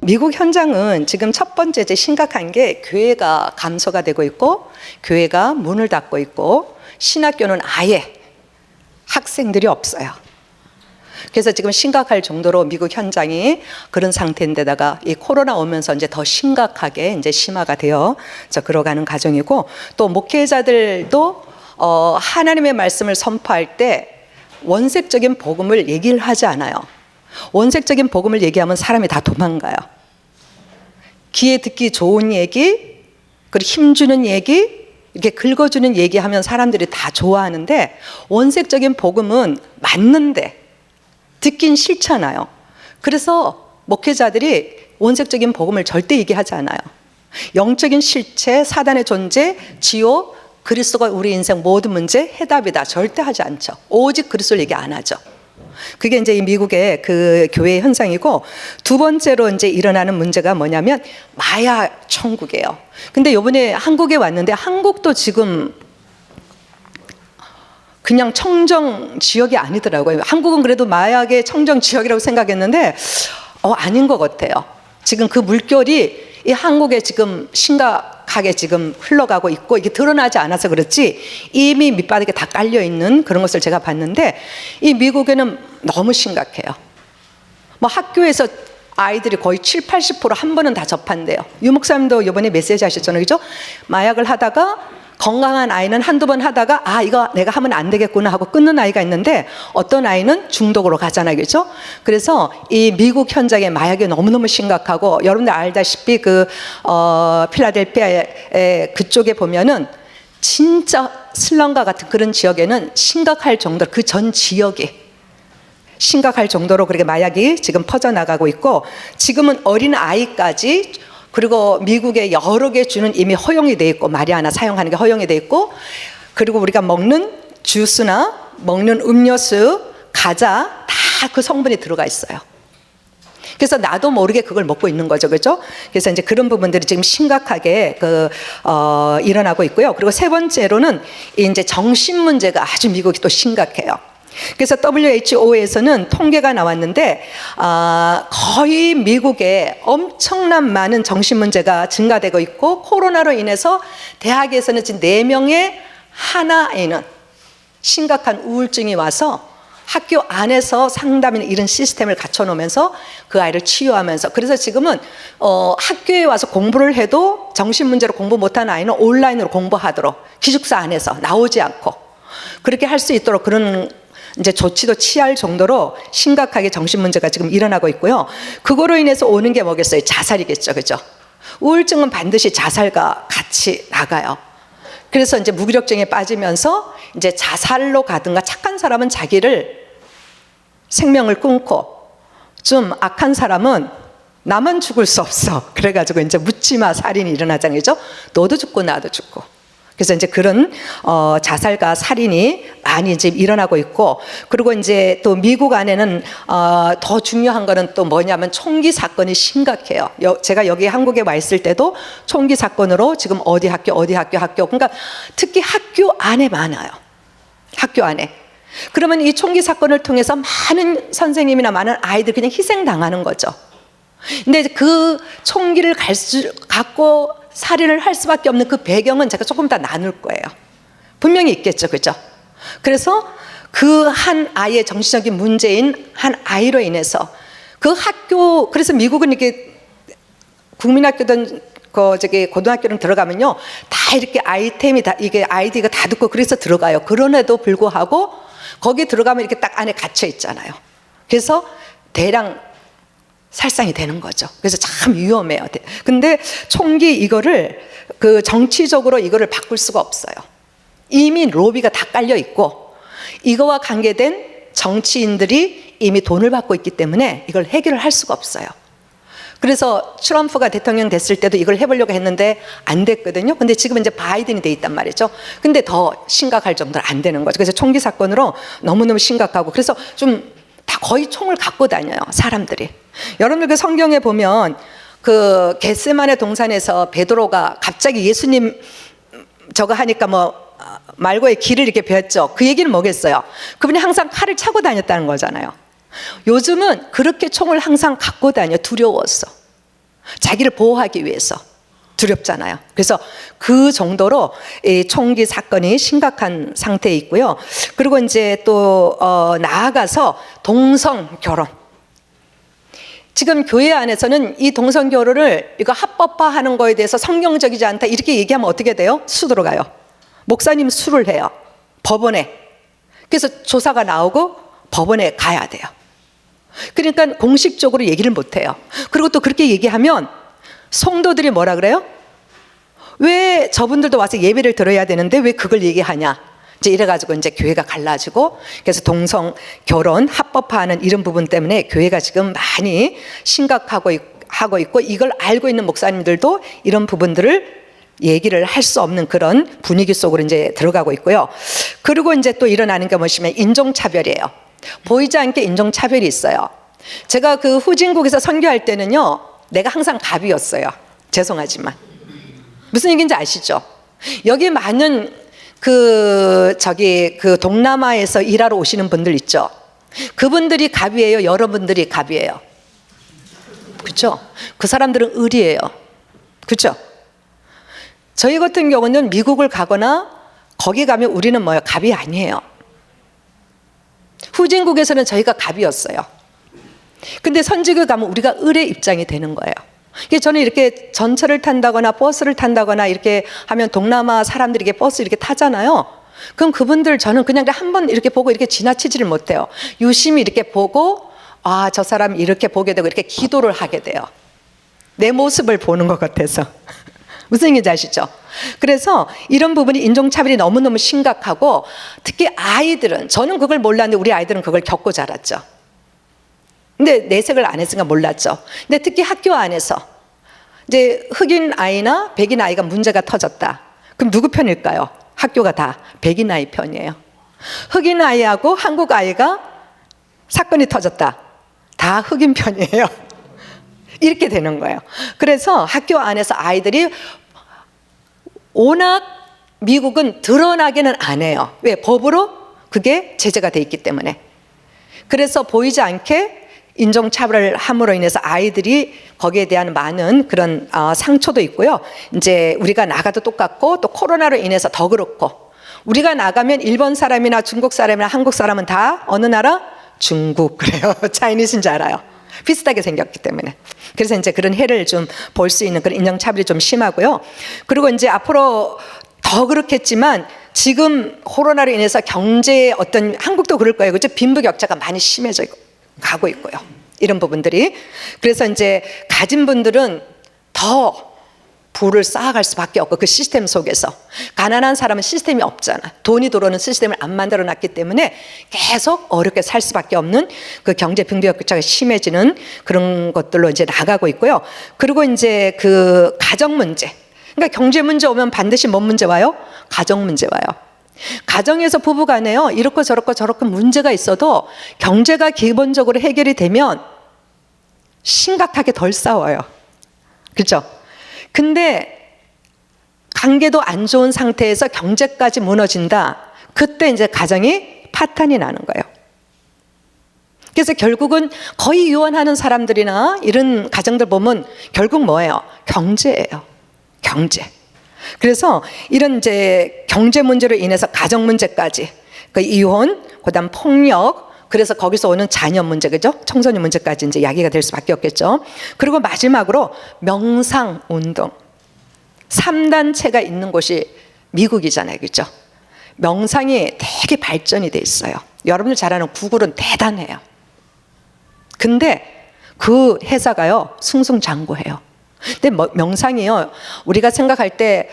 미국 현장은 지금 첫 번째 이제 심각한 게 교회가 감소가 되고 있고 교회가 문을 닫고 있고 신학교는 아예 학생들이 없어요. 그래서 지금 심각할 정도로 미국 현장이 그런 상태인데다가 이 코로나 오면서 이제 더 심각하게 이제 심화가 되어 걸어가는 과정이고, 또 목회자들도 하나님의 말씀을 선포할 때 원색적인 복음을 얘기를 하지 않아요. 원색적인 복음을 얘기하면 사람이 다 도망가요. 귀에 듣기 좋은 얘기, 그리고 힘주는 얘기, 이렇게 긁어주는 얘기하면 사람들이 다 좋아하는데, 원색적인 복음은 맞는데 듣긴 싫잖아요. 그래서 목회자들이 원색적인 복음을 절대 얘기하지 않아요. 영적인 실체, 사단의 존재, 지옥, 그리스도가 우리 인생 모든 문제 해답이다 절대 하지 않죠. 오직 그리스도를 얘기 안 하죠. 그게 이제 이 미국의 그 교회 현상이고, 두 번째로 이제 일어나는 문제가 뭐냐면 마약 천국이에요. 근데 이번에 한국에 왔는데 한국도 지금 그냥 청정 지역이 아니더라고요. 한국은 그래도 마약의 청정 지역이라고 생각했는데 아닌 것 같아요. 지금 그 물결이 이 한국에 지금 심각하게 지금 흘러가고 있고, 이게 드러나지 않아서 그렇지 이미 밑바닥에 다 깔려 있는 그런 것을 제가 봤는데, 이 미국에는 너무 심각해요. 뭐 학교에서 아이들이 거의 70~80% 한 번은 다 접한대요. 유 목사님도 이번에 메시지 하셨잖아요, 그죠? 마약을 하다가 건강한 아이는 한두 번 하다가 이거 내가 하면 안 되겠구나 하고 끊는 아이가 있는데, 어떤 아이는 중독으로 가잖아요, 그죠? 그래서 이 미국 현장의 마약이 너무너무 심각하고, 여러분들 알다시피 필라델피아의 그쪽에 보면은 진짜 슬럼과 같은 그런 지역에는 심각할 정도로, 그 전 지역이 심각할 정도로 그렇게 마약이 지금 퍼져나가고 있고, 지금은 어린 아이까지, 그리고 미국의 여러 개 주는 이미 허용이 돼 있고, 마리아나 사용하는 게 허용이 돼 있고, 그리고 우리가 먹는 주스나 먹는 음료수, 과자 다 그 성분이 들어가 있어요. 그래서 나도 모르게 그걸 먹고 있는 거죠, 그렇죠? 그래서 이제 그런 부분들이 지금 심각하게 일어나고 있고요. 그리고 세 번째로는 이제 정신 문제가 아주 미국이 또 심각해요. 그래서 WHO에서는 통계가 나왔는데 거의 미국에 엄청난 많은 정신 문제가 증가되고 있고, 코로나로 인해서 대학에서는 지금 4명의 하나에는 심각한 우울증이 와서 학교 안에서 상담이나 이런 시스템을 갖춰놓으면서 그 아이를 치유하면서, 그래서 지금은 학교에 와서 공부를 해도 정신 문제로 공부 못하는 아이는 온라인으로 공부하도록, 기숙사 안에서 나오지 않고 그렇게 할 수 있도록 그런 이제 조치도 취할 정도로 심각하게 정신 문제가 지금 일어나고 있고요. 그거로 인해서 오는 게 뭐겠어요? 자살이겠죠, 그죠? 우울증은 반드시 자살과 같이 나가요. 그래서 이제 무기력증에 빠지면서 이제 자살로 가든가, 착한 사람은 자기를 생명을 끊고, 좀 악한 사람은 나만 죽을 수 없어, 그래가지고 이제 묻지마 살인이 일어나잖아요, 그죠? 너도 죽고 나도 죽고. 그래서 이제 그런 자살과 살인이 많이 이제 일어나고 있고, 그리고 이제 또 미국 안에는 더 중요한 거는 또 뭐냐면 총기 사건이 심각해요. 제가 여기 한국에 와 있을 때도 총기 사건으로 지금 어디 학교 그러니까 특히 학교 안에 많아요. 학교 안에. 그러면 이 총기 사건을 통해서 많은 선생님이나 많은 아이들 그냥 희생당하는 거죠. 근데 그 총기를 갖고 살인을 할 수밖에 없는 그 배경은 제가 조금 더 나눌 거예요. 분명히 있겠죠, 그죠? 그래서 그 한 아이의 정신적인 문제인 한 아이로 인해서 그 학교, 그래서 미국은 이렇게 국민학교든 고등학교는 들어가면요, 다 이렇게 아이템이 다, 이게 아이디가 다 듣고 그래서 들어가요. 그런에도 불구하고 거기 들어가면 이렇게 딱 안에 갇혀 있잖아요. 그래서 대량 살상이 되는 거죠. 그래서 참 위험해요. 근데 총기 이거를 정치적으로 이거를 바꿀 수가 없어요. 이미 로비가 다 깔려 있고, 이거와 관계된 정치인들이 이미 돈을 받고 있기 때문에 이걸 해결을 할 수가 없어요. 그래서 트럼프가 대통령 됐을 때도 이걸 해보려고 했는데 안 됐거든요. 근데 지금 이제 바이든이 돼 있단 말이죠. 근데 더 심각할 정도로 안 되는 거죠. 그래서 총기 사건으로 너무너무 심각하고, 그래서 좀 다 거의 총을 갖고 다녀요, 사람들이. 여러분들 그 성경에 보면 그 겟세마네 동산에서 베드로가 갑자기 예수님 저거 하니까 말고의 길을 이렇게 배웠죠. 그 얘기는 뭐겠어요? 그분이 항상 칼을 차고 다녔다는 거잖아요. 요즘은 그렇게 총을 항상 갖고 다녀, 두려워서. 자기를 보호하기 위해서. 두렵잖아요. 그래서 그 정도로 이 총기 사건이 심각한 상태에 있고요. 그리고 이제 또 나아가서 동성 결혼. 지금 교회 안에서는 이 동성 결혼을 이거 합법화하는 거에 대해서 성경적이지 않다 이렇게 얘기하면 어떻게 돼요? 수 들어가요. 목사님 수를 해요. 법원에. 그래서 조사가 나오고 법원에 가야 돼요. 그러니까 공식적으로 얘기를 못 해요. 그리고 또 그렇게 얘기하면 성도들이 뭐라 그래요? 왜 저분들도 와서 예배를 들어야 되는데 왜 그걸 얘기하냐? 이제 이래가지고 이제 교회가 갈라지고, 그래서 동성 결혼 합법화하는 이런 부분 때문에 교회가 지금 많이 심각하고 있고, 이걸 알고 있는 목사님들도 이런 부분들을 얘기를 할 수 없는 그런 분위기 속으로 이제 들어가고 있고요. 그리고 이제 또 일어나는 게 뭐시면 인종차별이에요. 보이지 않게 인종차별이 있어요. 제가 그 후진국에서 선교할 때는요, 내가 항상 갑이었어요. 죄송하지만. 무슨 얘기인지 아시죠? 여기 많은 그 동남아에서 일하러 오시는 분들 있죠? 그분들이 갑이에요? 여러분들이 갑이에요? 그렇죠? 그 사람들은 을이에요. 그렇죠? 저희 같은 경우는 미국을 가거나 거기 가면 우리는 뭐예요? 갑이 아니에요. 후진국에서는 저희가 갑이었어요. 근데 선지교에 가면 우리가 을의 입장이 되는 거예요. 저는 이렇게 전철을 탄다거나 버스를 탄다거나 이렇게 하면 동남아 사람들이 이렇게 버스 이렇게 타잖아요. 그럼 그분들 저는 그냥 한 번 이렇게 보고 이렇게 지나치지를 못해요. 유심히 이렇게 보고, 아, 저 사람 이렇게 보게 되고 이렇게 기도를 하게 돼요. 내 모습을 보는 것 같아서. 무슨 얘기인지 아시죠? 그래서 이런 부분이 인종차별이 너무너무 심각하고, 특히 아이들은, 저는 그걸 몰랐는데 우리 아이들은 그걸 겪고 자랐죠. 근데 내색을 안 했으니까 몰랐죠. 근데 특히 학교 안에서 이제 흑인 아이나 백인 아이가 문제가 터졌다. 그럼 누구 편일까요? 학교가 다 백인 아이 편이에요. 흑인 아이하고 한국 아이가 사건이 터졌다. 다 흑인 편이에요. 이렇게 되는 거예요. 그래서 학교 안에서 아이들이 워낙 미국은 드러나기는 안 해요. 왜? 법으로 그게 제재가 돼 있기 때문에. 그래서 보이지 않게 인종차별을 함으로 인해서 아이들이 거기에 대한 많은 그런 상처도 있고요. 이제 우리가 나가도 똑같고, 또 코로나로 인해서 더 그렇고, 우리가 나가면 일본 사람이나 중국 사람이나 한국 사람은 다 어느 나라? 중국. 그래요. 차이니스인 줄 알아요. 비슷하게 생겼기 때문에. 그래서 이제 그런 해를 좀 볼 수 있는 그런 인종차별이 좀 심하고요. 그리고 이제 앞으로 더 그렇겠지만, 지금 코로나로 인해서 경제의 어떤, 한국도 그럴 거예요. 그죠? 빈부격차가 많이 심해져 가고 있고요. 이런 부분들이. 그래서 이제 가진 분들은 더 부를 쌓아갈 수밖에 없고, 그 시스템 속에서. 가난한 사람은 시스템이 없잖아. 돈이 들어오는 시스템을 안 만들어 놨기 때문에 계속 어렵게 살 수밖에 없는 그 경제 빈부격차가 심해지는 그런 것들로 이제 나가고 있고요. 그리고 이제 그 가정 문제. 그러니까 경제 문제 오면 반드시 뭔 문제 와요? 가정 문제 와요. 가정에서 부부간에요, 이렇고 저렇고 문제가 있어도 경제가 기본적으로 해결이 되면 심각하게 덜 싸워요. 그렇죠? 근데 관계도 안 좋은 상태에서 경제까지 무너진다. 그때 이제 가정이 파탄이 나는 거예요. 그래서 결국은 거의 이혼하는 사람들이나 이런 가정들 보면 결국 뭐예요? 경제예요. 경제. 그래서 이런 이제 경제 문제로 인해서 가정 문제까지, 그 이혼, 그다음 폭력, 그래서 거기서 오는 자녀 문제, 그죠? 청소년 문제까지 이제 야기가 될 수밖에 없겠죠. 그리고 마지막으로 명상 운동. 3단체가 있는 곳이 미국이잖아요, 그죠? 명상이 되게 발전이 돼 있어요. 여러분들 잘 아는 구글은 대단해요. 근데 그 회사가요, 승승장구해요. 근데 명상이요, 우리가 생각할 때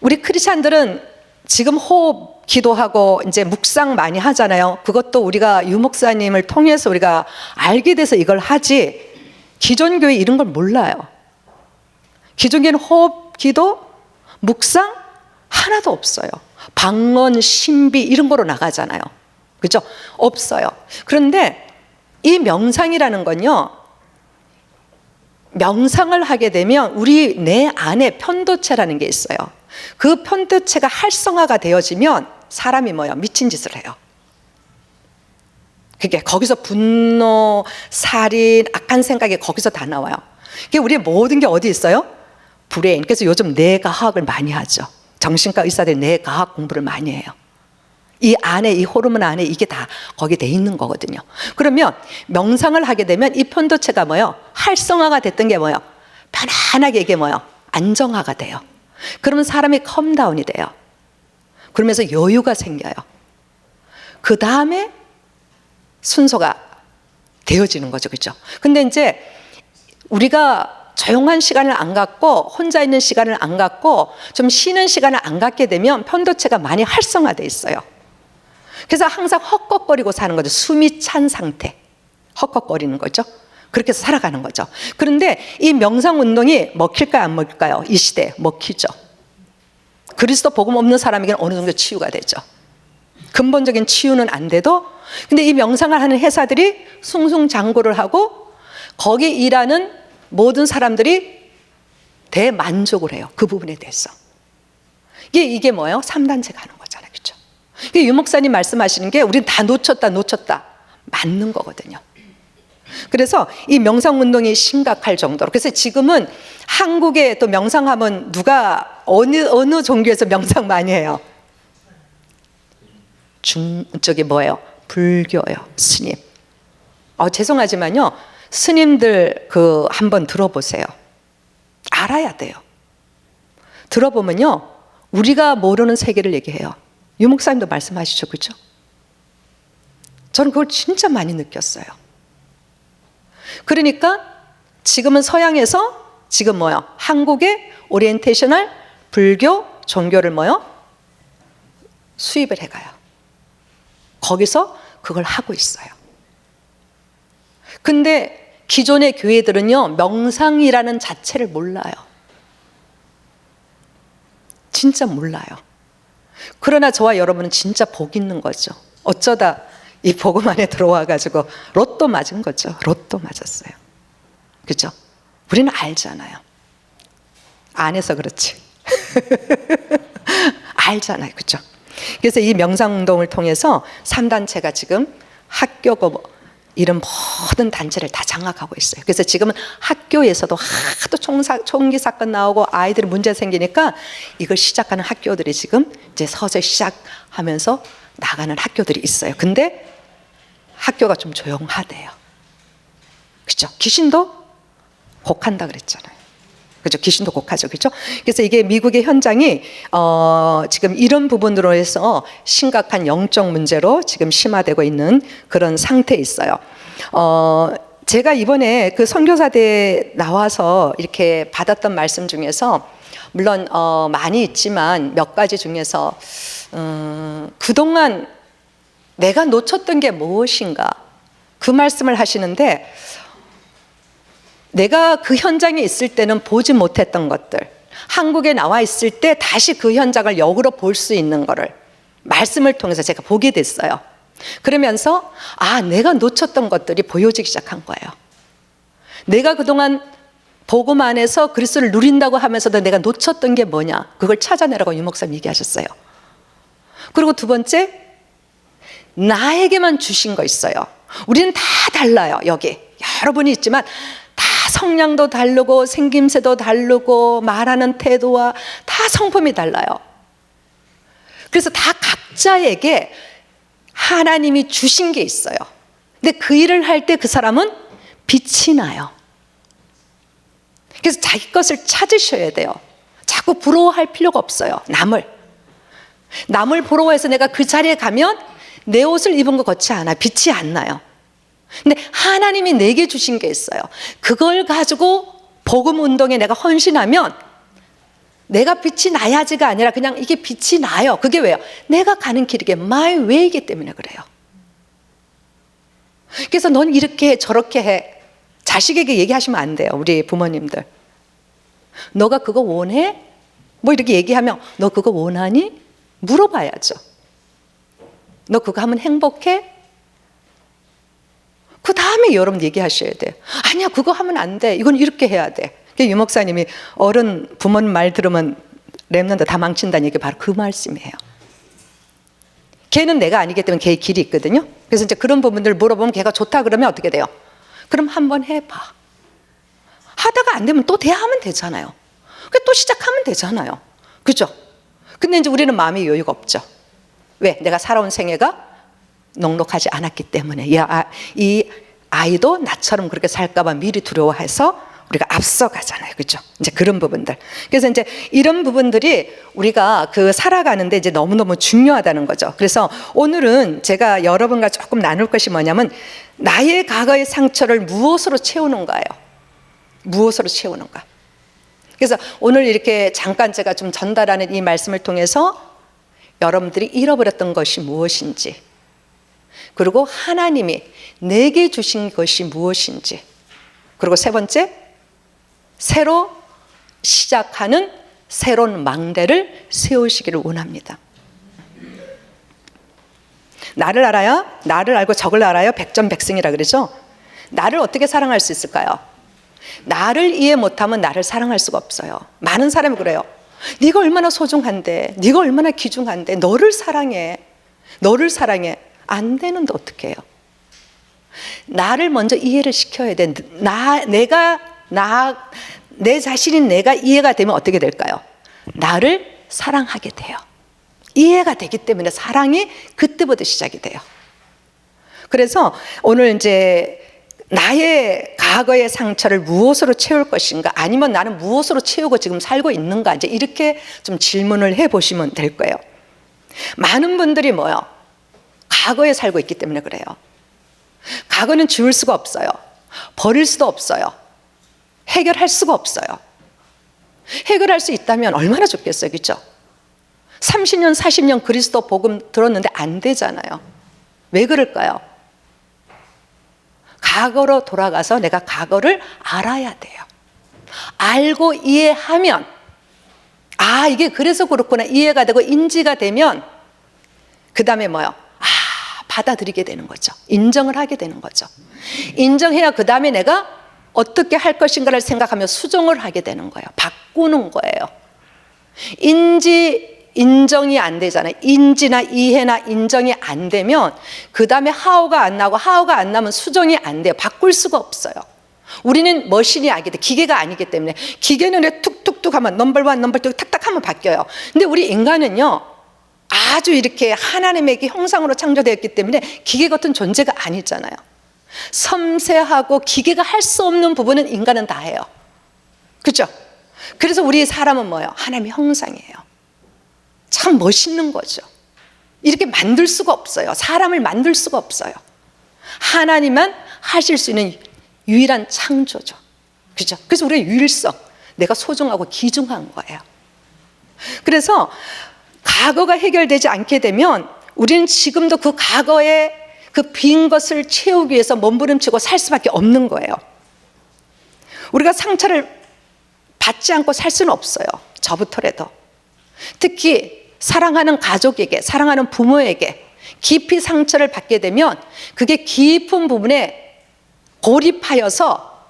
우리 크리스찬들은 지금 호흡 기도하고 이제 묵상 많이 하잖아요. 그것도 우리가 유 목사님을 통해서 우리가 알게 돼서 이걸 하지, 기존 교회 이런 걸 몰라요. 기존 교회는 호흡 기도, 묵상 하나도 없어요. 방언, 신비 이런 거로 나가잖아요. 그죠? 없어요. 그런데 이 명상이라는 건요, 명상을 하게 되면 우리 내 안에 편도체라는 게 있어요. 그 편도체가 활성화가 되어지면 사람이 뭐예요? 미친 짓을 해요. 그게 거기서 분노, 살인, 악한 생각이 거기서 다 나와요. 이게 우리의 모든 게 어디 있어요? 브레인. 그래서 요즘 뇌과학을 많이 하죠. 정신과 의사들이 뇌과학 공부를 많이 해요. 이 안에, 이 호르몬 안에 이게 다 거기 돼 있는 거거든요. 그러면 명상을 하게 되면 이 편도체가 뭐예요? 활성화가 됐던 게 뭐예요? 편안하게 이게 뭐예요? 안정화가 돼요. 그러면 사람이 컴다운이 돼요. 그러면서 여유가 생겨요. 그 다음에 순서가 되어지는 거죠. 그렇죠? 근데 이제 우리가 조용한 시간을 안 갖고 혼자 있는 시간을 안 갖고 좀 쉬는 시간을 안 갖게 되면 편도체가 많이 활성화돼 있어요. 그래서 항상 헉헉거리고 사는 거죠. 숨이 찬 상태. 헉헉거리는 거죠. 그렇게 해서 살아가는 거죠. 그런데 이 명상 운동이 먹힐까요, 안 먹힐까요? 이 시대에 먹히죠. 그리스도 복음 없는 사람에게는 어느 정도 치유가 되죠. 근본적인 치유는 안 돼도, 근데 이 명상을 하는 회사들이 숭숭장구를 하고 거기 일하는 모든 사람들이 대만족을 해요. 그 부분에 대해서. 이게 뭐예요? 3단체 가는 거잖아요. 그렇죠? 유 목사님 말씀하시는 게 우리는 다 놓쳤다 맞는 거거든요. 그래서 이 명상 운동이 심각할 정도로, 그래서 지금은 한국에 또 명상하면 누가 어느 종교에서 명상 많이 해요? 저기 뭐예요? 불교예요. 스님. 죄송하지만요, 스님들 한번 들어보세요. 알아야 돼요. 들어보면요, 우리가 모르는 세계를 얘기해요. 유 목사님도 말씀하시죠, 그렇죠? 저는 그걸 진짜 많이 느꼈어요. 그러니까 지금은 서양에서 지금 뭐요? 한국의 오리엔테이셔널 불교 종교를 뭐요? 수입을 해가요. 거기서 그걸 하고 있어요. 근데 기존의 교회들은요, 명상이라는 자체를 몰라요. 진짜 몰라요. 그러나 저와 여러분은 진짜 복 있는 거죠. 어쩌다 이 복음 안에 들어와가지고 로또 맞은 거죠. 로또 맞았어요. 그죠? 우리는 알잖아요. 안 해서 그렇지. 알잖아요. 그죠? 그래서 이 명상운동을 통해서 3단체가 지금 학교고 이런 모든 단체를 다 장악하고 있어요. 그래서 지금은 학교에서도 하도 총기 사건 나오고 아이들이 문제 생기니까 이걸 시작하는 학교들이 지금 이제 서서히 시작하면서 나가는 학교들이 있어요. 근데 학교가 좀 조용하대요. 그렇죠? 귀신도 곡한다 그랬잖아요. 그렇죠? 귀신도 곡하죠. 그렇죠? 그래서 이게 미국의 현장이 지금 이런 부분으로 해서 심각한 영적 문제로 지금 심화되고 있는 그런 상태에 있어요. 제가 이번에 그 선교사대에 나와서 이렇게 받았던 말씀 중에서 물론 많이 있지만 몇 가지 중에서 그동안 내가 놓쳤던 게 무엇인가, 그 말씀을 하시는데, 내가 그 현장에 있을 때는 보지 못했던 것들, 한국에 나와 있을 때 다시 그 현장을 역으로 볼 수 있는 거를 말씀을 통해서 제가 보게 됐어요. 그러면서 내가 놓쳤던 것들이 보여지기 시작한 거예요. 내가 그동안 복음 안에서 그리스도를 누린다고 하면서도 내가 놓쳤던 게 뭐냐, 그걸 찾아내라고 유 목사님 얘기하셨어요. 그리고 두 번째, 나에게만 주신 거 있어요. 우리는 다 달라요. 여기 여러분이 있지만 다 성량도 다르고 생김새도 다르고 말하는 태도와 다 성품이 달라요. 그래서 다 각자에게 하나님이 주신 게 있어요. 근데 그 일을 할 때 그 사람은 빛이 나요. 그래서 자기 것을 찾으셔야 돼요. 자꾸 부러워할 필요가 없어요. 남을 부러워해서 내가 그 자리에 가면 내 옷을 입은 것 같지 않아. 빛이 안 나요. 근데 하나님이 내게 주신 게 있어요. 그걸 가지고 복음 운동에 내가 헌신하면 내가 빛이 나야지가 아니라 그냥 이게 빛이 나요. 그게 왜요? 내가 가는 길이 my way이기 때문에 그래요. 그래서 넌 이렇게 해, 저렇게 해. 자식에게 얘기하시면 안 돼요. 우리 부모님들. 너가 그거 원해? 뭐 이렇게 얘기하면 너 그거 원하니? 물어봐야죠. 너 그거 하면 행복해? 그 다음에 여러분 얘기하셔야 돼요. 아니야, 그거 하면 안 돼. 이건 이렇게 해야 돼. 유 목사님이 어른 부모님 말 들으면 랩런트 다 망친다는 얘기 바로 그 말씀이에요. 걔는 내가 아니기 때문에 걔의 길이 있거든요. 그래서 이제 그런 부분들 물어보면 걔가 좋다 그러면 어떻게 돼요? 그럼 한번 해봐. 하다가 안 되면 또 대하면 되잖아요. 또 시작하면 되잖아요. 그죠? 근데 이제 우리는 마음의 여유가 없죠. 왜? 내가 살아온 생애가 넉넉하지 않았기 때문에. 이 아이도 나처럼 그렇게 살까봐 미리 두려워해서 우리가 앞서가잖아요. 그죠? 이제 그런 부분들. 그래서 이제 이런 부분들이 우리가 살아가는데 이제 너무너무 중요하다는 거죠. 그래서 오늘은 제가 여러분과 조금 나눌 것이 뭐냐면, 나의 과거의 상처를 무엇으로 채우는가예요. 무엇으로 채우는가. 그래서 오늘 이렇게 잠깐 제가 좀 전달하는 이 말씀을 통해서 여러분들이 잃어버렸던 것이 무엇인지, 그리고 하나님이 내게 주신 것이 무엇인지, 그리고 세 번째, 새로 시작하는 새로운 망대를 세우시기를 원합니다. 나를 알아야, 나를 알고 적을 알아야 백전백승이라 그러죠. 나를 어떻게 사랑할 수 있을까요? 나를 이해 못하면 나를 사랑할 수가 없어요. 많은 사람이 그래요. 네가 얼마나 소중한데, 네가 얼마나 귀중한데 너를 사랑해, 너를 사랑해. 안 되는데 어떻게 해요? 나를 먼저 이해를 시켜야 돼. 내 자신인 내가 이해가 되면 어떻게 될까요? 나를 사랑하게 돼요. 이해가 되기 때문에 사랑이 그때부터 시작이 돼요. 그래서 오늘 이제 나의 과거의 상처를 무엇으로 채울 것인가, 아니면 나는 무엇으로 채우고 지금 살고 있는가, 이제 이렇게 좀 질문을 해보시면 될 거예요. 많은 분들이 뭐요? 과거에 살고 있기 때문에 그래요. 과거는 지울 수가 없어요. 버릴 수도 없어요. 해결할 수가 없어요. 해결할 수 있다면 얼마나 좋겠어요. 그렇죠? 30년 40년 그리스도 복음 들었는데 안 되잖아요. 왜 그럴까요? 과거로 돌아가서 내가 과거를 알아야 돼요. 알고 이해하면, 아, 이게 그래서 그렇구나, 이해가 되고 인지가 되면 그 다음에 뭐요? 받아들이게 되는 거죠. 인정을 하게 되는 거죠. 인정해야 그 다음에 내가 어떻게 할 것인가를 생각하며 수정을 하게 되는 거예요. 바꾸는 거예요. 인정이 안 되잖아요. 인지나 이해나 인정이 안 되면 그 다음에 하우가 안 나고, 하우가 안 나면 수정이 안 돼요. 바꿀 수가 없어요. 우리는 머신이 아니기 때문에, 기계가 아니기 때문에. 기계는 툭툭툭 하면 넘버 1, 넘버 2 탁탁 하면 바뀌어요. 근데 우리 인간은요, 아주 이렇게 하나님에게 형상으로 창조되었기 때문에 기계 같은 존재가 아니잖아요. 섬세하고 기계가 할 수 없는 부분은 인간은 다 해요. 그렇죠? 그래서 우리 사람은 뭐예요? 하나님의 형상이에요. 참 멋있는 거죠. 이렇게 만들 수가 없어요. 사람을 만들 수가 없어요. 하나님만 하실 수 있는 유일한 창조죠. 그렇죠? 그래서 우리가 유일성, 내가 소중하고 귀중한 거예요. 그래서 과거가 해결되지 않게 되면 우리는 지금도 그 과거의 그 빈 것을 채우기 위해서 몸부림치고 살 수밖에 없는 거예요. 우리가 상처를 받지 않고 살 수는 없어요. 저부터라도. 특히 사랑하는 가족에게, 사랑하는 부모에게 깊이 상처를 받게 되면 그게 깊은 부분에 고립하여서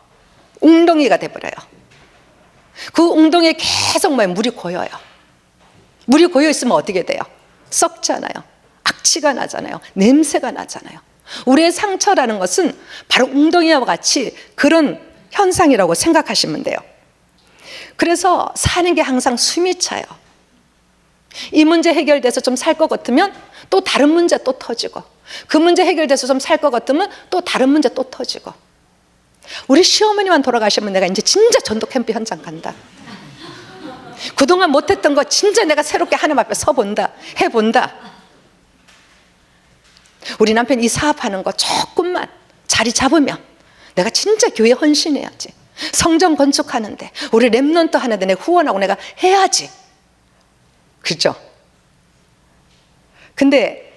웅덩이가 돼버려요. 그 웅덩이에 계속 물이 고여요. 물이 고여 있으면 어떻게 돼요? 썩잖아요. 악취가 나잖아요. 냄새가 나잖아요. 우리의 상처라는 것은 바로 웅덩이와 같이 그런 현상이라고 생각하시면 돼요. 그래서 사는 게 항상 숨이 차요. 이 문제 해결돼서 좀 살 것 같으면 또 다른 문제 또 터지고, 그 문제 해결돼서 좀 살 것 같으면 또 다른 문제 또 터지고. 우리 시어머니만 돌아가시면 내가 이제 진짜 전도 캠프 현장 간다. 그동안 못했던 거 진짜 내가 새롭게 하나님 앞에 서본다, 해본다. 우리 남편 이 사업하는 거 조금만 자리 잡으면 내가 진짜 교회 헌신해야지. 성전 건축하는데, 우리 랩넌트 하는데 내가 후원하고 내가 해야지. 그죠? 근데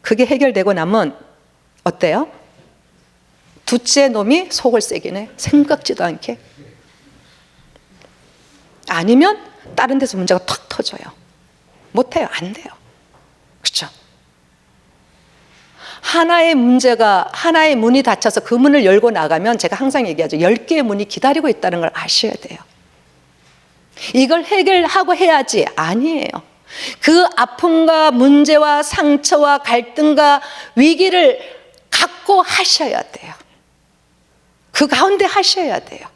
그게 해결되고 나면 어때요? 둘째 놈이 속을 새기네. 생각지도 않게. 아니면 다른 데서 문제가 탁 터져요. 못해요. 안 돼요. 그렇죠? 하나의 문제가, 하나의 문이 닫혀서 그 문을 열고 나가면, 제가 항상 얘기하죠. 10개의 문이 기다리고 있다는 걸 아셔야 돼요. 이걸 해결하고 해야지. 아니에요. 그 아픔과 문제와 상처와 갈등과 위기를 갖고 하셔야 돼요. 그 가운데 하셔야 돼요.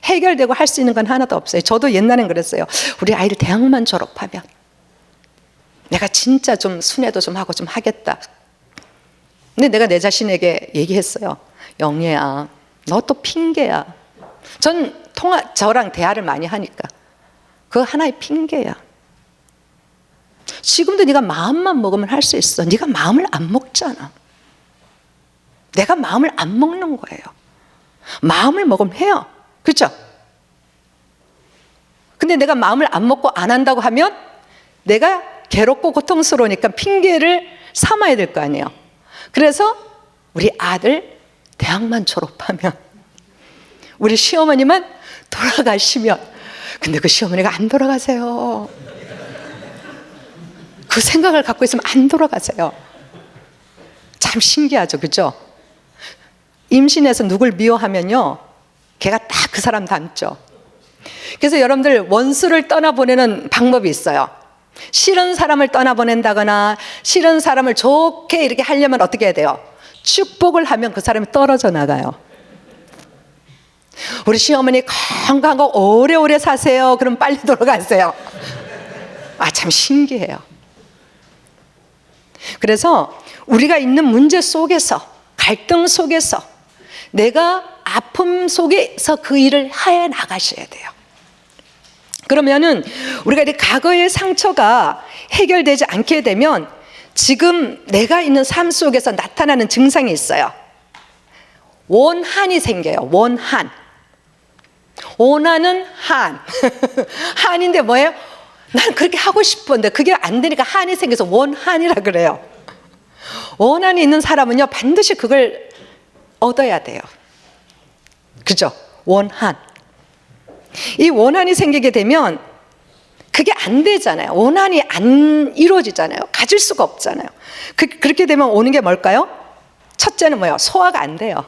해결되고 할 수 있는 건 하나도 없어요. 저도 옛날엔 그랬어요. 우리 아이를 대학만 졸업하면 내가 진짜 좀 순회도 좀 하고 좀 하겠다. 근데 내가 내 자신에게 얘기했어요. 영예야, 너 또 핑계야. 저랑 대화를 많이 하니까 그거 하나의 핑계야. 지금도 네가 마음만 먹으면 할 수 있어. 네가 마음을 안 먹잖아. 내가 마음을 안 먹는 거예요. 마음을 먹으면 해요. 그렇죠? 근데 내가 마음을 안 먹고 안 한다고 하면 내가 괴롭고 고통스러우니까 핑계를 삼아야 될 거 아니에요. 그래서 우리 아들 대학만 졸업하면, 우리 시어머니만 돌아가시면, 근데 그 시어머니가 안 돌아가세요. 그 생각을 갖고 있으면 안 돌아가세요. 참 신기하죠, 그죠? 임신해서 누굴 미워하면요, 걔가 딱 그 사람 닮죠. 그래서 여러분들, 원수를 떠나보내는 방법이 있어요. 싫은 사람을 떠나보낸다거나 싫은 사람을 좋게 이렇게 하려면 어떻게 해야 돼요? 축복을 하면 그 사람이 떨어져 나가요. 우리 시어머니 건강하고 오래오래 사세요. 그럼 빨리 돌아가세요. 아, 참 신기해요. 그래서 우리가 있는 문제 속에서, 갈등 속에서, 내가 아픔 속에서 그 일을 해 나가셔야 돼요. 그러면은 우리가 이 과거의 상처가 해결되지 않게 되면 지금 내가 있는 삶 속에서 나타나는 증상이 있어요. 원한이 생겨요. 원한. 원하는 한. 한인데 뭐예요? 난 그렇게 하고 싶은데 그게 안 되니까 한이 생겨서 원한이라 그래요. 원한이 있는 사람은요, 반드시 그걸 얻어야 돼요. 그죠? 원한. 이 원한이 생기게 되면 그게 안 되잖아요. 원한이 안 이루어지잖아요. 가질 수가 없잖아요. 그렇게 되면 오는 게 뭘까요? 첫째는 뭐예요? 소화가 안 돼요.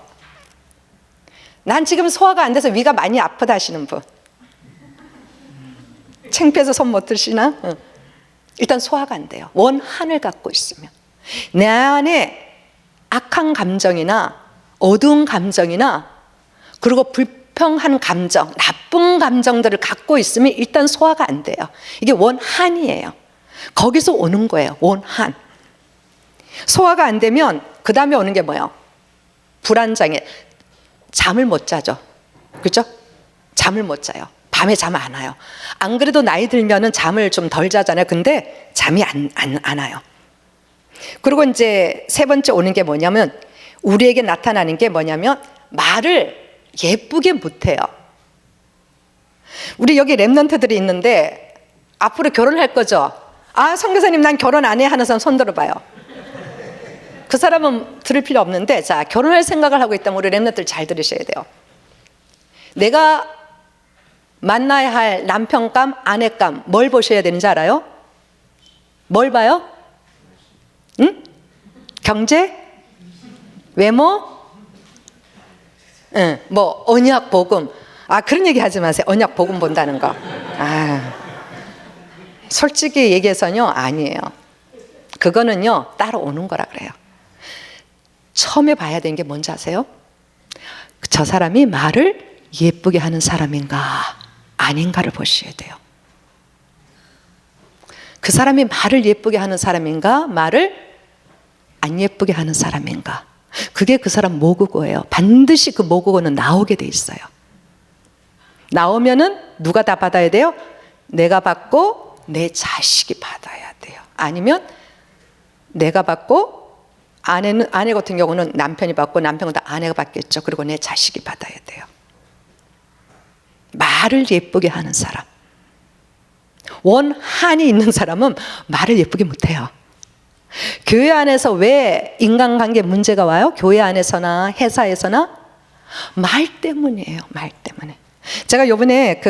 난 지금 소화가 안 돼서 위가 많이 아프다 하시는 분, 창피해서 손 못 드시나? 일단 소화가 안 돼요. 원한을 갖고 있으면. 내 안에 악한 감정이나 어두운 감정이나 그리고 불평한 감정, 나쁜 감정들을 갖고 있으면 일단 소화가 안 돼요. 이게 원한이에요. 거기서 오는 거예요. 원한. 소화가 안 되면 그 다음에 오는 게 뭐예요? 불안장애. 잠을 못 자죠. 그죠? 잠을 못 자요. 밤에 잠 안 와요. 안 그래도 나이 들면은 잠을 좀 덜 자잖아요. 근데 잠이 안 와요. 그리고 이제 세 번째 오는 게 뭐냐면, 우리에게 나타나는 게 뭐냐면 말을 예쁘게 못해요. 우리 여기 랩런트들이 있는데 앞으로 결혼할 거죠? 아, 선교사님 난 결혼 안 해 하는 사람 손 들어봐요. 그 사람은 들을 필요 없는데, 자, 결혼할 생각을 하고 있다면 우리 랩런트들 잘 들으셔야 돼요. 내가 만나야 할 남편감, 아내감 뭘 보셔야 되는지 알아요? 뭘 봐요? 응? 경제? 외모? 응, 뭐 언약 복음. 아, 그런 얘기 하지 마세요. 언약 복음 본다는 거. 아, 솔직히 얘기해서요, 아니에요. 그거는요, 따라오는 거라 그래요. 처음에 봐야 되는 게 뭔지 아세요? 저 사람이 말을 예쁘게 하는 사람인가 아닌가를 보셔야 돼요. 그 사람이 말을 예쁘게 하는 사람인가, 말을 안 예쁘게 하는 사람인가. 그게 그 사람 모국어예요. 반드시 그 모국어는 나오게 돼 있어요. 나오면은 누가 다 받아야 돼요? 내가 받고 내 자식이 받아야 돼요. 아니면 내가 받고 아내 같은 경우는 남편이 받고, 남편은 다 아내가 받겠죠. 그리고 내 자식이 받아야 돼요. 말을 예쁘게 하는 사람, 원한이 있는 사람은 말을 예쁘게 못해요. 교회 안에서 왜 인간관계 문제가 와요? 교회 안에서나 회사에서나 말 때문이에요. 말 때문에. 제가 요번에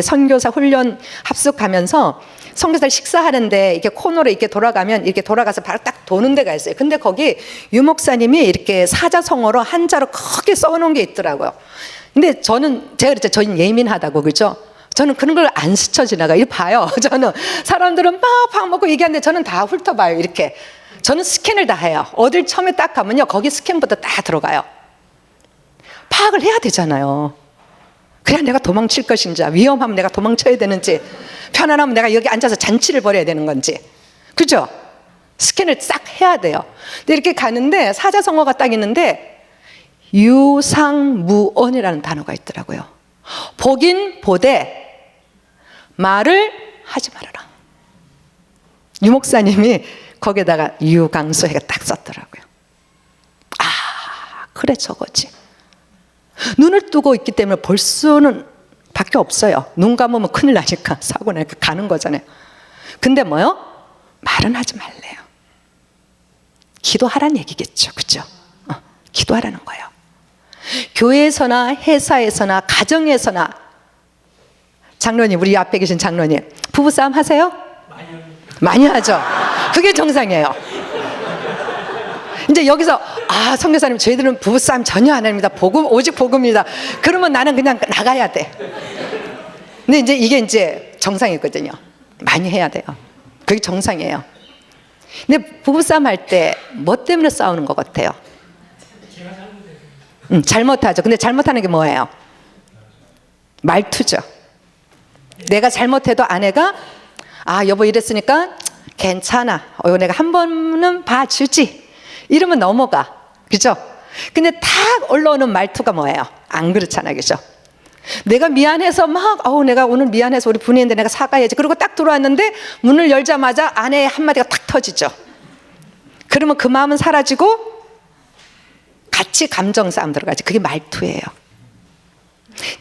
선교사 훈련 합숙하면서 선교사를 식사하는데 이렇게 코너로 이렇게 돌아가면 이렇게 돌아가서 바로 딱 도는 데가 있어요. 근데 거기 유목사님이 이렇게 사자성어로 한자로 크게 써놓은 게 있더라고요. 근데 제가 그랬죠. 저는 예민하다고, 그죠? 저는 그런 걸 안 스쳐 지나가. 이렇게 봐요. 저는 사람들은 막 밥 먹고 얘기하는데 저는 다 훑어봐요. 이렇게. 저는 스캔을 다 해요. 어딜 처음에 딱 가면요, 거기 스캔부터 다 들어가요. 파악을 해야 되잖아요. 그냥 내가 도망칠 것인지, 위험하면 내가 도망쳐야 되는지, 편안하면 내가 여기 앉아서 잔치를 벌여야 되는 건지. 그죠? 스캔을 싹 해야 돼요. 근데 이렇게 가는데 사자성어가 딱 있는데 유상무언이라는 단어가 있더라고요. 보긴 보되 말을 하지 말아라. 유 목사님이 거기에다가 유강수해가 딱 썼더라고요. 아, 그래 저거지. 눈을 뜨고 있기 때문에 볼 수는 밖에 없어요. 눈 감으면 큰일 나니까 사고 나니까 가는 거잖아요. 근데 뭐요? 말은 하지 말래요. 기도하라는 얘기겠죠. 그죠? 기도하라는 거예요. 교회에서나 회사에서나 가정에서나. 장로님, 우리 앞에 계신 장로님, 부부싸움 하세요? 많이 하죠. 그게 정상이에요. 이제 여기서 선교사님 저희들은 부부싸움 전혀 안 합니다. 복음, 오직 복음입니다. 그러면 나는 그냥 나가야 돼. 근데 이게 이제 정상이거든요. 많이 해야 돼요. 그게 정상이에요. 근데 부부싸움 할 때 뭐 때문에 싸우는 것 같아요? 잘못하죠. 근데 잘못하는 게 뭐예요? 말투죠. 내가 잘못해도 아내가 여보 이랬으니까 괜찮아. 내가 한 번은 봐주지. 이러면 넘어가. 그죠? 근데 탁 올라오는 말투가 뭐예요? 안 그렇잖아요. 그죠? 내가 미안해서 내가 오늘 미안해서 우리 분이했는데 내가 사과해야지. 그리고 딱 들어왔는데 문을 열자마자 아내의 한마디가 탁 터지죠. 그러면 그 마음은 사라지고 같이 감정 싸움 들어가지. 그게 말투예요.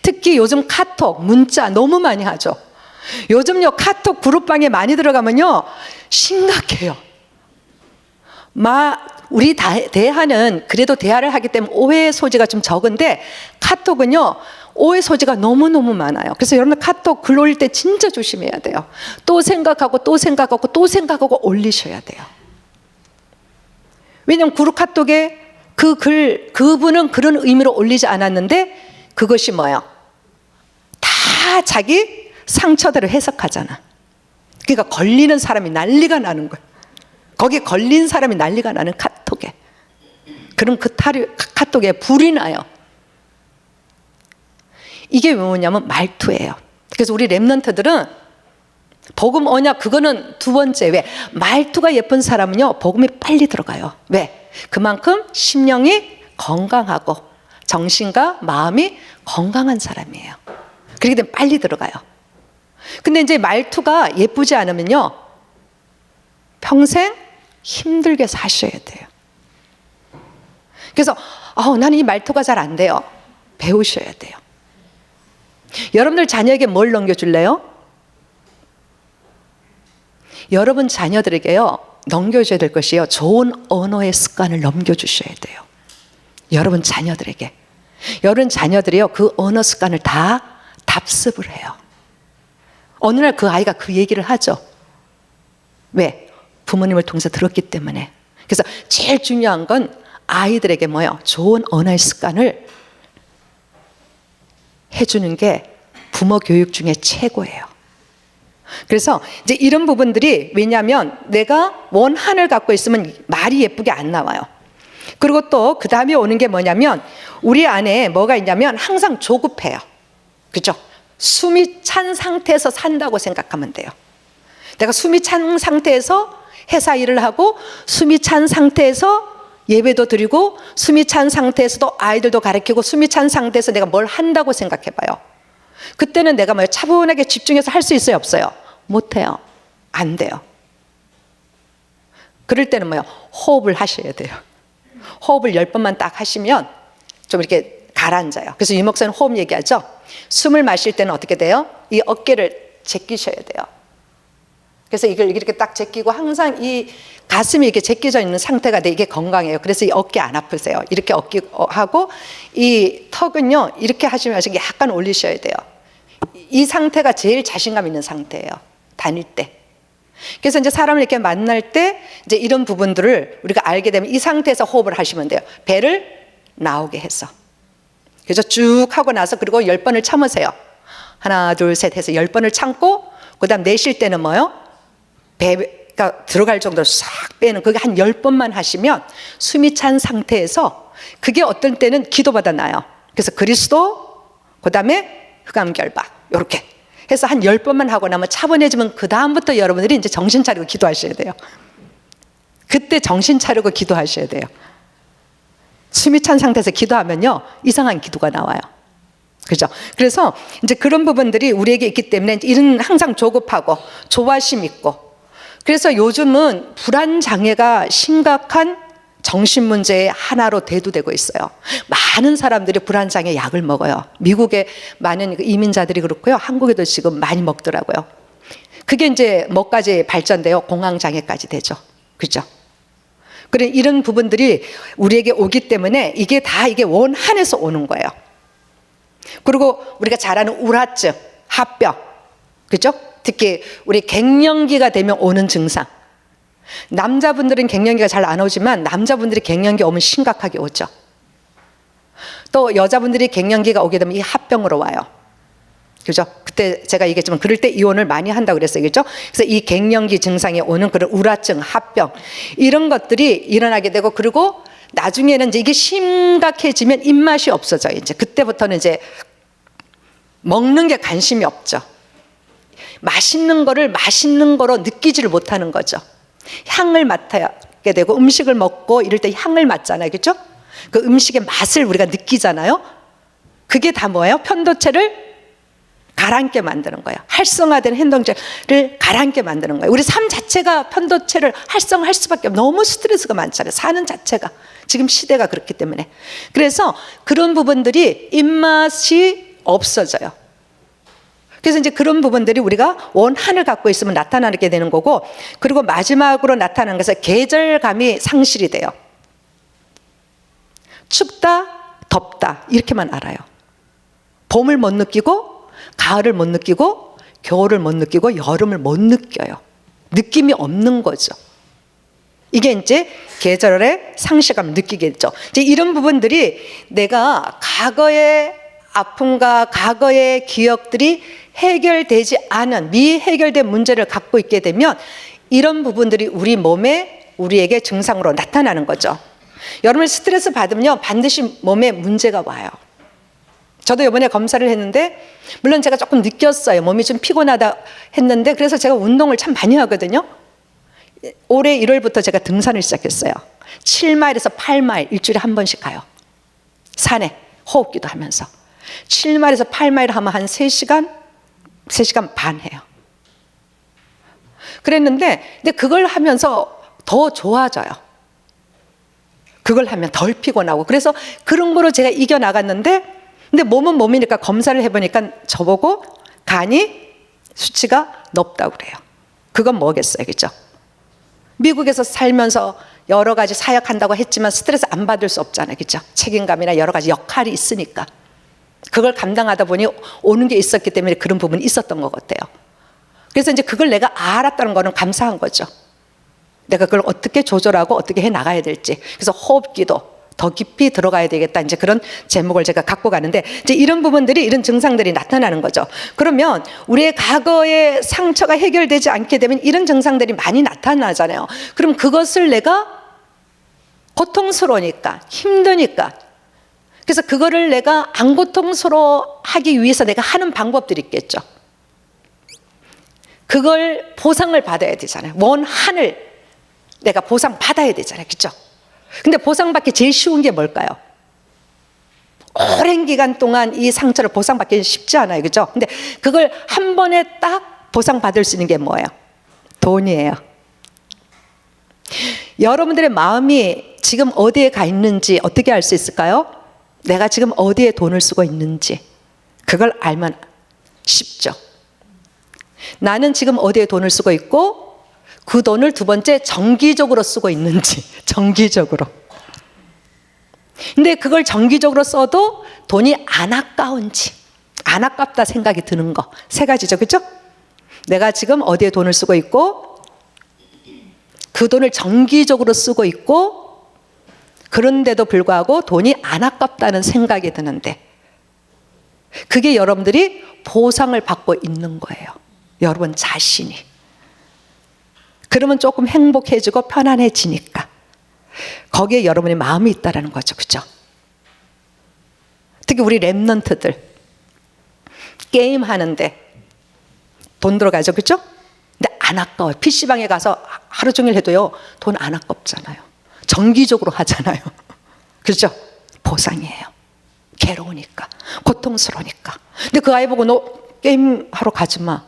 특히 요즘 카톡, 문자 너무 많이 하죠. 요즘요 카톡 그룹방에 많이 들어가면요 심각해요. 우리 대화는 그래도 대화를 하기 때문에 오해의 소지가 좀 적은데 카톡은요 오해 소지가 너무너무 많아요. 그래서 여러분 카톡 글 올릴 때 진짜 조심해야 돼요. 또 생각하고 또 생각하고 또 생각하고 올리셔야 돼요. 왜냐하면 그룹 카톡에 그분은 그런 의미로 올리지 않았는데 그것이 뭐예요? 다 자기 상처대로 해석하잖아. 그러니까 걸리는 사람이 난리가 나는 거예요. 거기에 걸린 사람이 난리가 나는 카톡에. 그럼 그 카톡에 불이 나요. 이게 뭐냐면 말투예요. 그래서 우리 랩런트들은 복음 언약 그거는 두 번째. 왜? 말투가 예쁜 사람은요 복음이 빨리 들어가요. 왜? 그만큼 심령이 건강하고 정신과 마음이 건강한 사람이에요. 그렇기 때문에 빨리 들어가요. 근데 이제 말투가 예쁘지 않으면요 평생 힘들게 사셔야 돼요. 그래서 나는 이 말투가 잘 안 돼요. 배우셔야 돼요. 여러분들 자녀에게 뭘 넘겨줄래요? 여러분 자녀들에게요 넘겨줘야 될 것이요 좋은 언어의 습관을 넘겨주셔야 돼요. 여러분 자녀들에게. 여러분 자녀들이요 그 언어 습관을 다 답습을 해요. 어느 날 그 아이가 그 얘기를 하죠. 왜? 부모님을 통해서 들었기 때문에. 그래서 제일 중요한 건 아이들에게 뭐예요? 좋은 언어의 습관을 해주는 게 부모 교육 중에 최고예요. 그래서 이제 이런 부분들이 왜냐하면 내가 원한을 갖고 있으면 말이 예쁘게 안 나와요. 그리고 또 그 다음에 오는 게 뭐냐면 우리 안에 뭐가 있냐면 항상 조급해요. 그죠? 숨이 찬 상태에서 산다고 생각하면 돼요. 내가 숨이 찬 상태에서 회사 일을 하고 숨이 찬 상태에서 예배도 드리고 숨이 찬 상태에서도 아이들도 가르치고 숨이 찬 상태에서 내가 뭘 한다고 생각해봐요. 그때는 내가 뭐 차분하게 집중해서 할 수 있어요? 없어요? 못해요. 안 돼요. 그럴 때는 뭐요? 호흡을 하셔야 돼요. 호흡을 10번만 딱 하시면 좀 이렇게 가라앉아요. 그래서 유 목사는 호흡 얘기하죠. 숨을 마실 때는 어떻게 돼요? 이 어깨를 제끼셔야 돼요. 그래서 이걸 이렇게 딱 제끼고 항상 이 가슴이 이렇게 제껴져 있는 상태가 돼. 이게 건강해요. 그래서 이 어깨 안 아프세요. 이렇게 어깨 하고 이 턱은요 이렇게 하시면서 약간 올리셔야 돼요. 이 상태가 제일 자신감 있는 상태예요. 다닐 때. 그래서 이제 사람을 이렇게 만날 때 이제 이런 부분들을 우리가 알게 되면 이 상태에서 호흡을 하시면 돼요. 배를 나오게 해서. 그래서 쭉 하고 나서 그리고 10번을 참으세요. 하나 둘 셋 해서 10번을 참고 그 다음 내쉴 때는 뭐요? 배가 들어갈 정도로 싹 빼는 그게 한 10번만 하시면 숨이 찬 상태에서 그게 어떤 때는 기도받아 나요. 그래서 그리스도 그 다음에 흑암결박 이렇게 해서 한 10번만 하고 나면 차분해지면 그 다음부터 여러분들이 이제 정신 차리고 기도하셔야 돼요. 그때 정신 차리고 기도하셔야 돼요. 숨이 찬 상태에서 기도하면요 이상한 기도가 나와요. 그죠? 그래서 이제 그런 부분들이 우리에게 있기 때문에 이런 항상 조급하고 조바심 있고, 그래서 요즘은 불안 장애가 심각한 정신 문제의 하나로 대두되고 있어요. 많은 사람들이 불안 장애 약을 먹어요. 미국의 많은 이민자들이 그렇고요. 한국에도 지금 많이 먹더라고요. 그게 이제 뭐까지 발전돼요? 공황 장애까지 되죠. 그죠? 그래 이런 부분들이 우리에게 오기 때문에 이게 다 이게 원한에서 오는 거예요. 그리고 우리가 잘 아는 우라증, 합병, 그죠? 특히 우리 갱년기가 되면 오는 증상. 남자분들은 갱년기가 잘 안 오지만 남자분들이 갱년기 오면 심각하게 오죠. 또 여자분들이 갱년기가 오게 되면 이 합병으로 와요. 그죠? 그때 제가 얘기했지만 그럴 때 이혼을 많이 한다고 그랬어요. 그죠? 그래서 이 갱년기 증상에 오는 그런 우라증, 합병 이런 것들이 일어나게 되고, 그리고 나중에는 이제 이게 심각해지면 입맛이 없어져요. 이제 그때부터는 이제 먹는 게 관심이 없죠. 맛있는 거를 맛있는 거로 느끼지를 못하는 거죠. 향을 맡게 되고 음식을 먹고 이럴 때 향을 맡잖아요. 그렇죠? 그 음식의 맛을 우리가 느끼잖아요. 그게 다 뭐예요? 편도체를 가라앉게 만드는 거예요. 활성화된 행동체를 가라앉게 만드는 거예요. 우리 삶 자체가 편도체를 활성화할 수밖에 없어요. 너무 스트레스가 많잖아요. 사는 자체가. 지금 시대가 그렇기 때문에. 그래서 그런 부분들이 입맛이 없어져요. 그래서 이제 그런 부분들이 우리가 원한을 갖고 있으면 나타나게 되는 거고, 그리고 마지막으로 나타나는 것은 계절감이 상실이 돼요. 춥다, 덥다 이렇게만 알아요. 봄을 못 느끼고 가을을 못 느끼고 겨울을 못 느끼고 여름을 못 느껴요. 느낌이 없는 거죠. 이게 이제 계절의 상실감을 느끼겠죠. 이제 이런 부분들이 내가 과거의 아픔과 과거의 기억들이 해결되지 않은 미해결된 문제를 갖고 있게 되면 이런 부분들이 우리 몸에 우리에게 증상으로 나타나는 거죠. 여러분 스트레스 받으면요 반드시 몸에 문제가 와요. 저도 이번에 검사를 했는데 물론 제가 조금 느꼈어요. 몸이 좀 피곤하다 했는데, 그래서 제가 운동을 참 많이 하거든요. 올해 1월부터 제가 등산을 시작했어요. 7마일에서 8마일 일주일에 한 번씩 가요. 산에 호흡기도 하면서 7마일에서 8마일 하면 한 3시간 반 해요. 그랬는데 근데 그걸 하면서 더 좋아져요. 그걸 하면 덜 피곤하고, 그래서 그런 거로 제가 이겨나갔는데, 근데 몸은 몸이니까 검사를 해보니까 저보고 간이 수치가 높다고 그래요. 그건 뭐겠어요, 그죠? 미국에서 살면서 여러 가지 사역한다고 했지만 스트레스 안 받을 수 없잖아요, 그죠? 책임감이나 여러 가지 역할이 있으니까 그걸 감당하다 보니 오는 게 있었기 때문에 그런 부분이 있었던 것 같아요. 그래서 이제 그걸 내가 알았다는 거는 감사한 거죠. 내가 그걸 어떻게 조절하고 어떻게 해 나가야 될지. 그래서 호흡기도 더 깊이 들어가야 되겠다. 이제 그런 제목을 제가 갖고 가는데, 이제 이런 부분들이, 이런 증상들이 나타나는 거죠. 그러면 우리의 과거의 상처가 해결되지 않게 되면 이런 증상들이 많이 나타나잖아요. 그럼 그것을 내가 고통스러우니까, 힘드니까, 그래서 그거를 내가 안 고통스러워하기 위해서 내가 하는 방법들이 있겠죠. 그걸 보상을 받아야 되잖아요. 원한을 내가 보상받아야 되잖아요. 그렇죠? 근데 보상받기 제일 쉬운 게 뭘까요? 오랜 기간 동안 이 상처를 보상받기 쉽지 않아요. 그렇죠? 근데 그걸 한 번에 딱 보상받을 수 있는 게 뭐예요? 돈이에요. 여러분들의 마음이 지금 어디에 가 있는지 어떻게 알 수 있을까요? 내가 지금 어디에 돈을 쓰고 있는지 그걸 알면 쉽죠. 나는 지금 어디에 돈을 쓰고 있고 그 돈을 두 번째 정기적으로 쓰고 있는지, 정기적으로. 근데 그걸 정기적으로 써도 돈이 안 아까운지, 안 아깝다 생각이 드는 거, 세 가지죠. 그렇죠? 내가 지금 어디에 돈을 쓰고 있고 그 돈을 정기적으로 쓰고 있고 그런데도 불구하고 돈이 안 아깝다는 생각이 드는데, 그게 여러분들이 보상을 받고 있는 거예요. 여러분 자신이. 그러면 조금 행복해지고 편안해지니까 거기에 여러분의 마음이 있다는 거죠. 그렇죠? 특히 우리 랩런트들, 게임 하는데 돈 들어가죠, 그렇죠? 근데 안 아까워요. PC방에 가서 하루 종일 해도요, 돈 안 아깝잖아요. 정기적으로 하잖아요. 그렇죠? 보상이에요. 괴로우니까, 고통스러우니까. 근데 그 아이 보고 너 게임 하러 가지 마.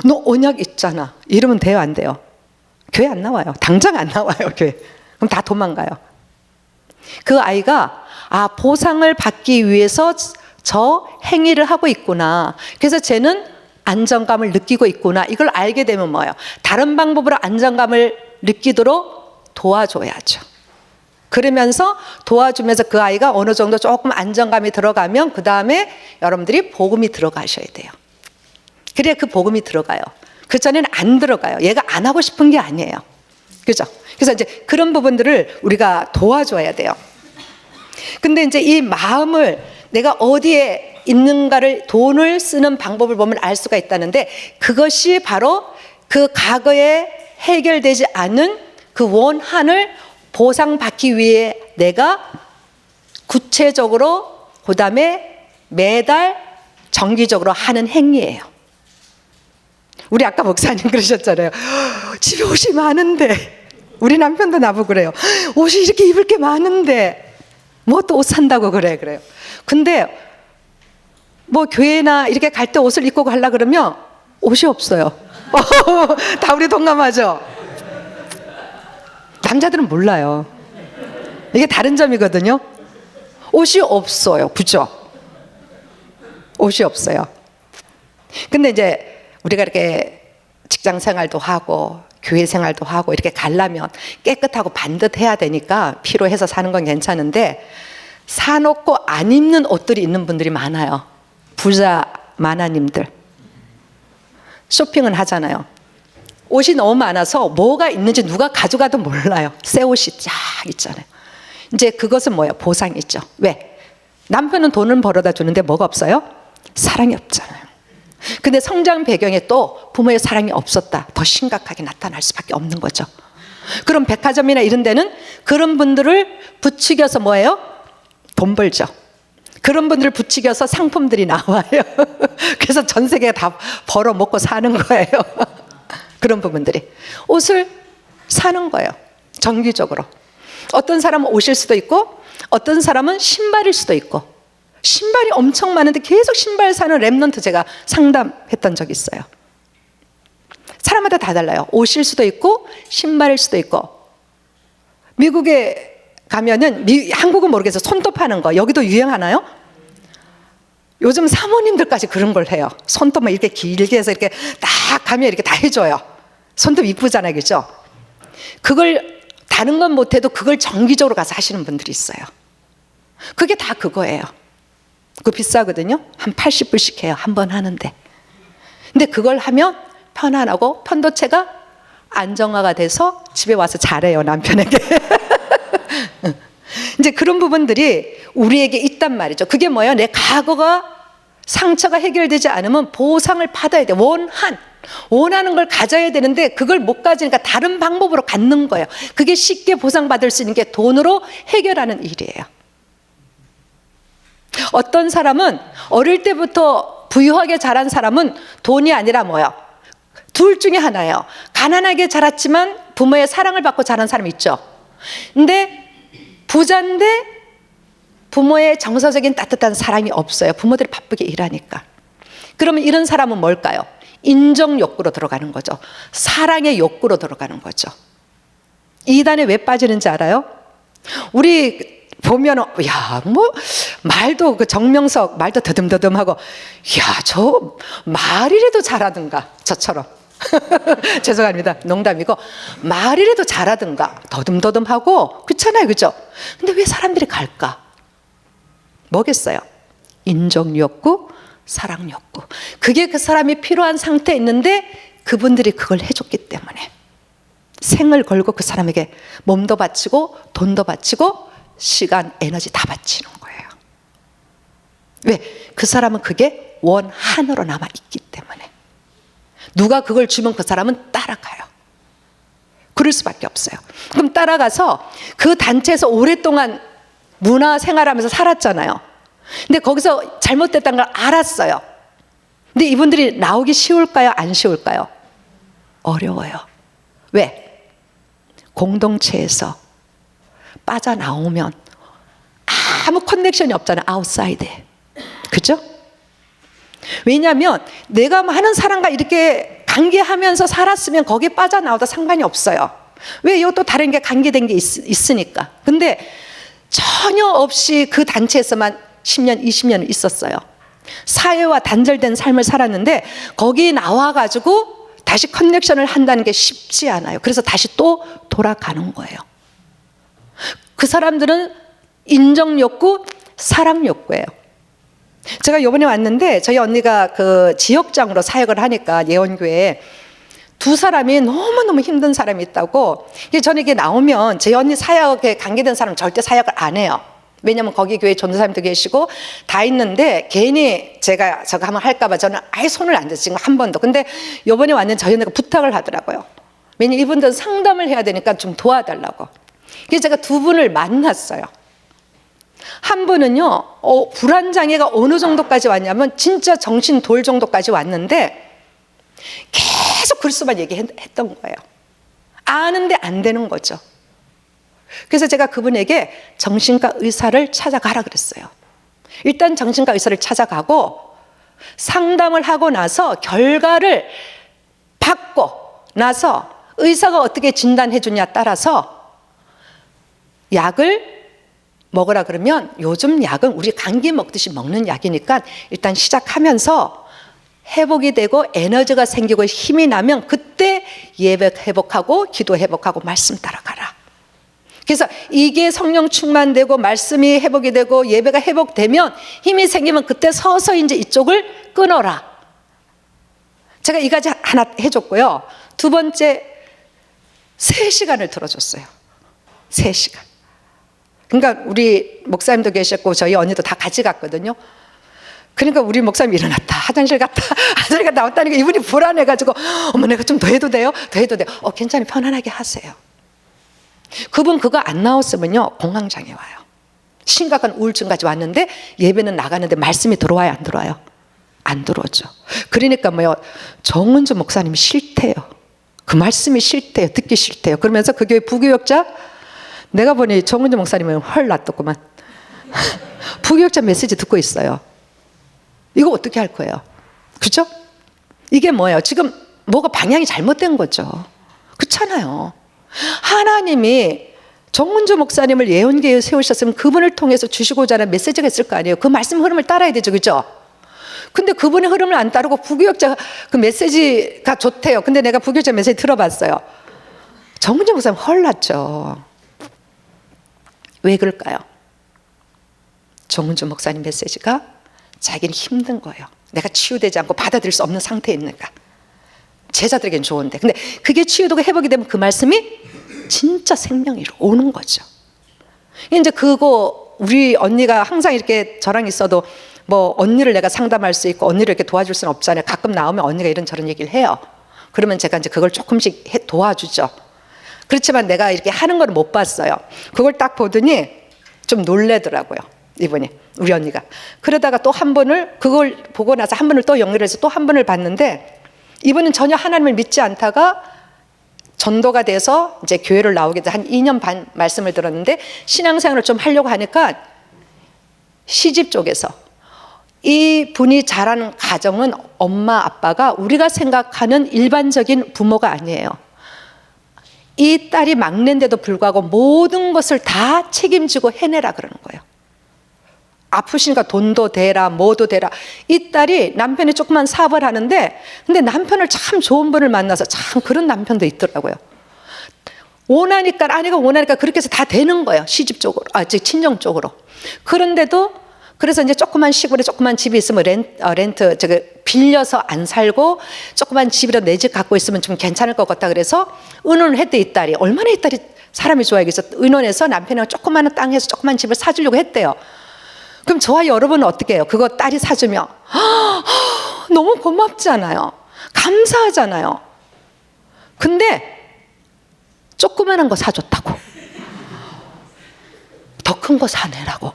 너 언약 있잖아. 이러면 돼요, 안 돼요? 교회 안 나와요. 당장 안 나와요, 교회. 그럼 다 도망가요. 그 아이가 보상을 받기 위해서 저 행위를 하고 있구나. 그래서 쟤는 안정감을 느끼고 있구나. 이걸 알게 되면 뭐예요? 다른 방법으로 안정감을 느끼도록 도와줘야죠. 그러면서 도와주면서 그 아이가 어느 정도 조금 안정감이 들어가면 그 다음에 여러분들이 복음이 들어가셔야 돼요. 그래야 그 복음이 들어가요. 그 전에는 안 들어가요. 얘가 안 하고 싶은 게 아니에요. 그죠? 그래서 이제 그런 부분들을 우리가 도와줘야 돼요. 근데 이제 이 마음을 내가 어디에 있는가를 돈을 쓰는 방법을 보면 알 수가 있다는데, 그것이 바로 그 과거에 해결되지 않은 그 원한을 보상받기 위해 내가 구체적으로 그 다음에 매달 정기적으로 하는 행위예요. 우리 아까 목사님 그러셨잖아요. 집에 옷이 많은데, 우리 남편도 나보고 그래요. 옷이 이렇게 입을 게 많은데 뭐 또 옷 산다고 그래요. 근데 뭐 교회나 이렇게 갈 때 옷을 입고 가려고 그러면 옷이 없어요. 다 우리 동감하죠? 남자들은 몰라요. 이게 다른 점이거든요. 옷이 없어요. 그죠? 옷이 없어요. 근데 이제 우리가 이렇게 직장 생활도 하고 교회 생활도 하고 이렇게 가려면 깨끗하고 반듯해야 되니까 필요해서 사는 건 괜찮은데, 사놓고 안 입는 옷들이 있는 분들이 많아요. 부자 마나님들. 쇼핑은 하잖아요. 옷이 너무 많아서 뭐가 있는지 누가 가져가도 몰라요. 새 옷이 쫙 있잖아요. 이제 그것은 뭐예요? 보상이죠. 왜? 남편은 돈을 벌어다 주는데 뭐가 없어요? 사랑이 없잖아요. 근데 성장 배경에 또 부모의 사랑이 없었다. 더 심각하게 나타날 수밖에 없는 거죠. 그럼 백화점이나 이런 데는 그런 분들을 부추겨서 뭐예요? 돈 벌죠. 그런 분들을 부추겨서 상품들이 나와요. 그래서 전 세계가 다 벌어 먹고 사는 거예요. 그런 부분들이. 옷을 사는 거예요. 정기적으로. 어떤 사람은 옷일 수도 있고 어떤 사람은 신발일 수도 있고, 신발이 엄청 많은데 계속 신발 사는 랩런트 제가 상담했던 적이 있어요. 사람마다 다 달라요. 옷일 수도 있고 신발일 수도 있고. 미국에 가면은 한국은 모르겠어요. 손톱 하는 거 여기도 유행하나요? 요즘 사모님들까지 그런 걸 해요. 손톱만 이렇게 길게 해서 이렇게 딱 가면 이렇게 다 해줘요. 손톱 이쁘잖아요, 그죠? 그걸 다른 건 못해도 그걸 정기적으로 가서 하시는 분들이 있어요. 그게 다 그거예요. 그거 비싸거든요. 한 80불씩 해요, 한 번 하는데. 근데 그걸 하면 편안하고 편도체가 안정화가 돼서 집에 와서 잘해요, 남편에게. 이제 그런 부분들이 우리에게 있단 말이죠. 그게 뭐예요? 내 과거가 상처가 해결되지 않으면 보상을 받아야 돼. 원하는 걸 가져야 되는데 그걸 못 가지니까 다른 방법으로 갖는 거예요. 그게 쉽게 보상받을 수 있는 게 돈으로 해결하는 일이에요. 어떤 사람은 어릴 때부터 부유하게 자란 사람은 돈이 아니라 뭐예요? 둘 중에 하나예요. 가난하게 자랐지만 부모의 사랑을 받고 자란 사람이 있죠. 근데 부자인데 부모의 정서적인 따뜻한 사랑이 없어요. 부모들이 바쁘게 일하니까. 그러면 이런 사람은 뭘까요? 인정 욕구로 들어가는 거죠. 사랑의 욕구로 들어가는 거죠. 이단에 왜 빠지는지 알아요? 우리 보면 말도 그 정명석 말도 더듬더듬하고, 저 말이라도 잘하든가, 저처럼. 죄송합니다. 농담이고, 말이라도 잘하든가 더듬더듬하고 그렇잖아요, 그죠? 근데 왜 사람들이 갈까? 뭐겠어요? 인정 욕구, 사랑 욕구. 그게 그 사람이 필요한 상태에 있는데 그분들이 그걸 해줬기 때문에 생을 걸고 그 사람에게 몸도 바치고 돈도 바치고 시간, 에너지 다 바치는 거예요. 왜? 그 사람은 그게 원한으로 남아있기 때문에. 누가 그걸 주면 그 사람은 따라가요. 그럴 수밖에 없어요. 그럼 따라가서 그 단체에서 오랫동안 문화 생활하면서 살았잖아요. 근데 거기서 잘못됐다는 걸 알았어요. 근데 이분들이 나오기 쉬울까요? 안 쉬울까요? 어려워요. 왜? 공동체에서 빠져나오면 아무 커넥션이 없잖아요. 아웃사이드에. 그죠? 왜냐하면 내가 많은 사람과 이렇게 관계하면서 살았으면 거기에 빠져나와도 상관이 없어요. 왜? 이것도 다른 게 관계된 게 있으니까. 근데 전혀 없이 그 단체에서만 10년, 20년을 있었어요. 사회와 단절된 삶을 살았는데 거기 나와가지고 다시 커넥션을 한다는 게 쉽지 않아요. 그래서 다시 또 돌아가는 거예요. 그 사람들은 인정 욕구, 사랑 욕구예요. 제가 이번에 왔는데 저희 언니가 그 지역장으로 사역을 하니까 예원교회에 두 사람이 너무너무 힘든 사람이 있다고. 저는 이게 나오면 제 언니 사역에 관계된 사람 절대 사역을 안 해요. 왜냐면 거기 교회 전도사님도 계시고 다 있는데 괜히 제가 저거 한번 할까봐 저는 아예 손을 안 댔어요. 지금 한 번도. 근데 이번에 왔는데 저희 언니가 부탁을 하더라고요. 왜냐면 이분들은 상담을 해야 되니까 좀 도와달라고. 그래서 제가 두 분을 만났어요. 한 분은요, 불안장애가 어느 정도까지 왔냐면 진짜 정신 돌 정도까지 왔는데 계속 글수만 얘기했던 거예요. 아는데 안 되는 거죠. 그래서 제가 그분에게 정신과 의사를 찾아가라 그랬어요. 일단 정신과 의사를 찾아가고 상담을 하고 나서 결과를 받고 나서 의사가 어떻게 진단해 주냐에 따라서 약을 먹으라 그러면 요즘 약은 우리 감기 먹듯이 먹는 약이니까 일단 시작하면서 회복이 되고 에너지가 생기고 힘이 나면 그때 예배 회복하고 기도 회복하고 말씀 따라가라. 그래서 이게 성령 충만되고 말씀이 회복이 되고 예배가 회복되면 힘이 생기면 그때 서서히 이제 이쪽을 끊어라. 제가 이 가지 하나 해줬고요. 두 번째 3시간을 들어줬어요. 3시간. 그러니까 우리 목사님도 계셨고 저희 언니도 다 같이 갔거든요. 그러니까 우리 목사님이 일어났다 화장실 갔다 나왔다니까 이분이 불안해가지고 어머 내가 좀 더 해도 돼요? 더 해도 돼요? 괜찮아요. 편안하게 하세요. 그분 그거 안 나왔으면요 공황장애 와요. 심각한 우울증까지 왔는데 예배는 나가는데 말씀이 들어와요? 안 들어와요? 안 들어오죠. 그러니까 뭐요 정은주 목사님이 싫대요. 그 말씀이 싫대요. 듣기 싫대요. 그러면서 그 교회 부교역자 내가 보니 정은주 목사님은 헐 났더구만. 부교역자 메시지 듣고 있어요. 이거 어떻게 할 거예요? 그죠? 이게 뭐예요? 지금 뭐가 방향이 잘못된 거죠. 그렇잖아요. 하나님이 정문주 목사님을 예언계에 세우셨으면 그분을 통해서 주시고자 하는 메시지가 있을 거 아니에요. 그 말씀 흐름을 따라야 되죠. 그죠? 근데 그분의 흐름을 안 따르고 부교역자가 그 메시지가 좋대요. 근데 내가 부교역자 메시지 들어봤어요. 정문주 목사님 헐났죠. 왜 그럴까요? 정문주 목사님 메시지가 자기는 힘든 거예요. 내가 치유되지 않고 받아들일 수 없는 상태에 있는가. 제자들에겐 좋은데. 근데 그게 치유되고 회복이 되면 그 말씀이 진짜 생명으로 오는 거죠. 이제 그거 우리 언니가 항상 이렇게 저랑 있어도 뭐 언니를 내가 상담할 수 있고 언니를 이렇게 도와줄 수는 없잖아요. 가끔 나오면 언니가 이런저런 얘기를 해요. 그러면 제가 이제 그걸 조금씩 도와주죠. 그렇지만 내가 이렇게 하는 걸 못 봤어요. 그걸 딱 보더니 좀 놀래더라고요. 이분이 우리 언니가. 그러다가 또 한 번을 그걸 보고 나서 한 번을 또 연결해서 또 한 번을 봤는데 이분은 전혀 하나님을 믿지 않다가 전도가 돼서 이제 교회를 나오게 돼 한 2년 반 말씀을 들었는데 신앙생활을 좀 하려고 하니까 시집 쪽에서 이 분이 자라는 가정은 엄마 아빠가 우리가 생각하는 일반적인 부모가 아니에요. 이 딸이 막내인데도 불구하고 모든 것을 다 책임지고 해내라 그러는 거예요. 아프시니까 돈도 대라 뭐도 대라. 이 딸이 남편이 조그만 사업을 하는데 근데 남편을 참 좋은 분을 만나서 참 그런 남편도 있더라고요. 원하니까 아내가 원하니까 그렇게 해서 다 되는 거예요. 시집 쪽으로 친정 쪽으로. 그런데도 그래서 이제 조그만 시골에 조그만 집이 있으면 렌트 저기 빌려서 안 살고 조그만 집이라 내 집 갖고 있으면 좀 괜찮을 것 같다 그래서 의논을 했대. 이 딸이 얼마나 이 딸이 사람이 좋아야겠어. 의논해서 남편이랑 조그만 땅에서 조그만 집을 사주려고 했대요. 그럼 저와 여러분은 어떻게 해요? 그거 딸이 사주면 너무 고맙잖아요. 감사하잖아요. 근데 조그만한 거 사줬다고 더 큰 거 사내라고.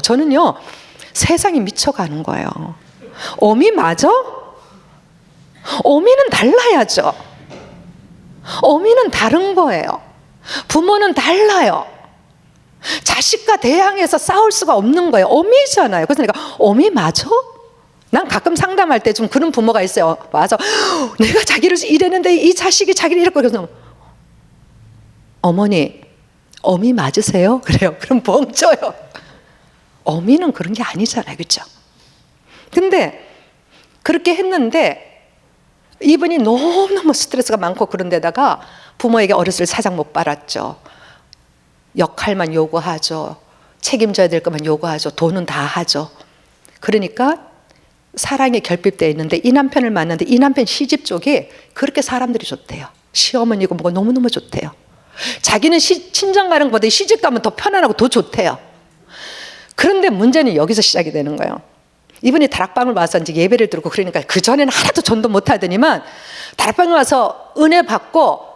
저는요 세상이 미쳐가는 거예요. 어미 맞아? 어미는 달라야죠. 어미는 다른 거예요. 부모는 달라요. 자식과 대항해서 싸울 수가 없는 거예요. 어미잖아요. 그래서 내가 어미 맞아? 난 가끔 상담할 때 좀 그런 부모가 있어요. 와서 내가 자기를 이랬는데 이 자식이 자기를 이랬고, 그래서 어머니 어미 맞으세요? 그래요. 그럼 멍쳐요. 어미는 그런 게 아니잖아요. 그렇죠? 근데 그렇게 했는데 이분이 너무너무 스트레스가 많고 그런 데다가 부모에게 어렸을 때 사장 못 받았죠. 역할만 요구하죠. 책임져야 될 것만 요구하죠. 돈은 다 하죠. 그러니까 사랑이 결핍되어 있는데 이 남편을 만났는데 이 남편 시집 쪽이 그렇게 사람들이 좋대요. 시어머니고 뭐가 너무너무 좋대요. 자기는 친정 가는 것보다 시집 가면 더 편안하고 더 좋대요. 그런데 문제는 여기서 시작이 되는 거예요. 이분이 다락방을 와서 이제 예배를 드리고 그러니까 그전에는 하나도 전도 못 하더니만 다락방에 와서 은혜 받고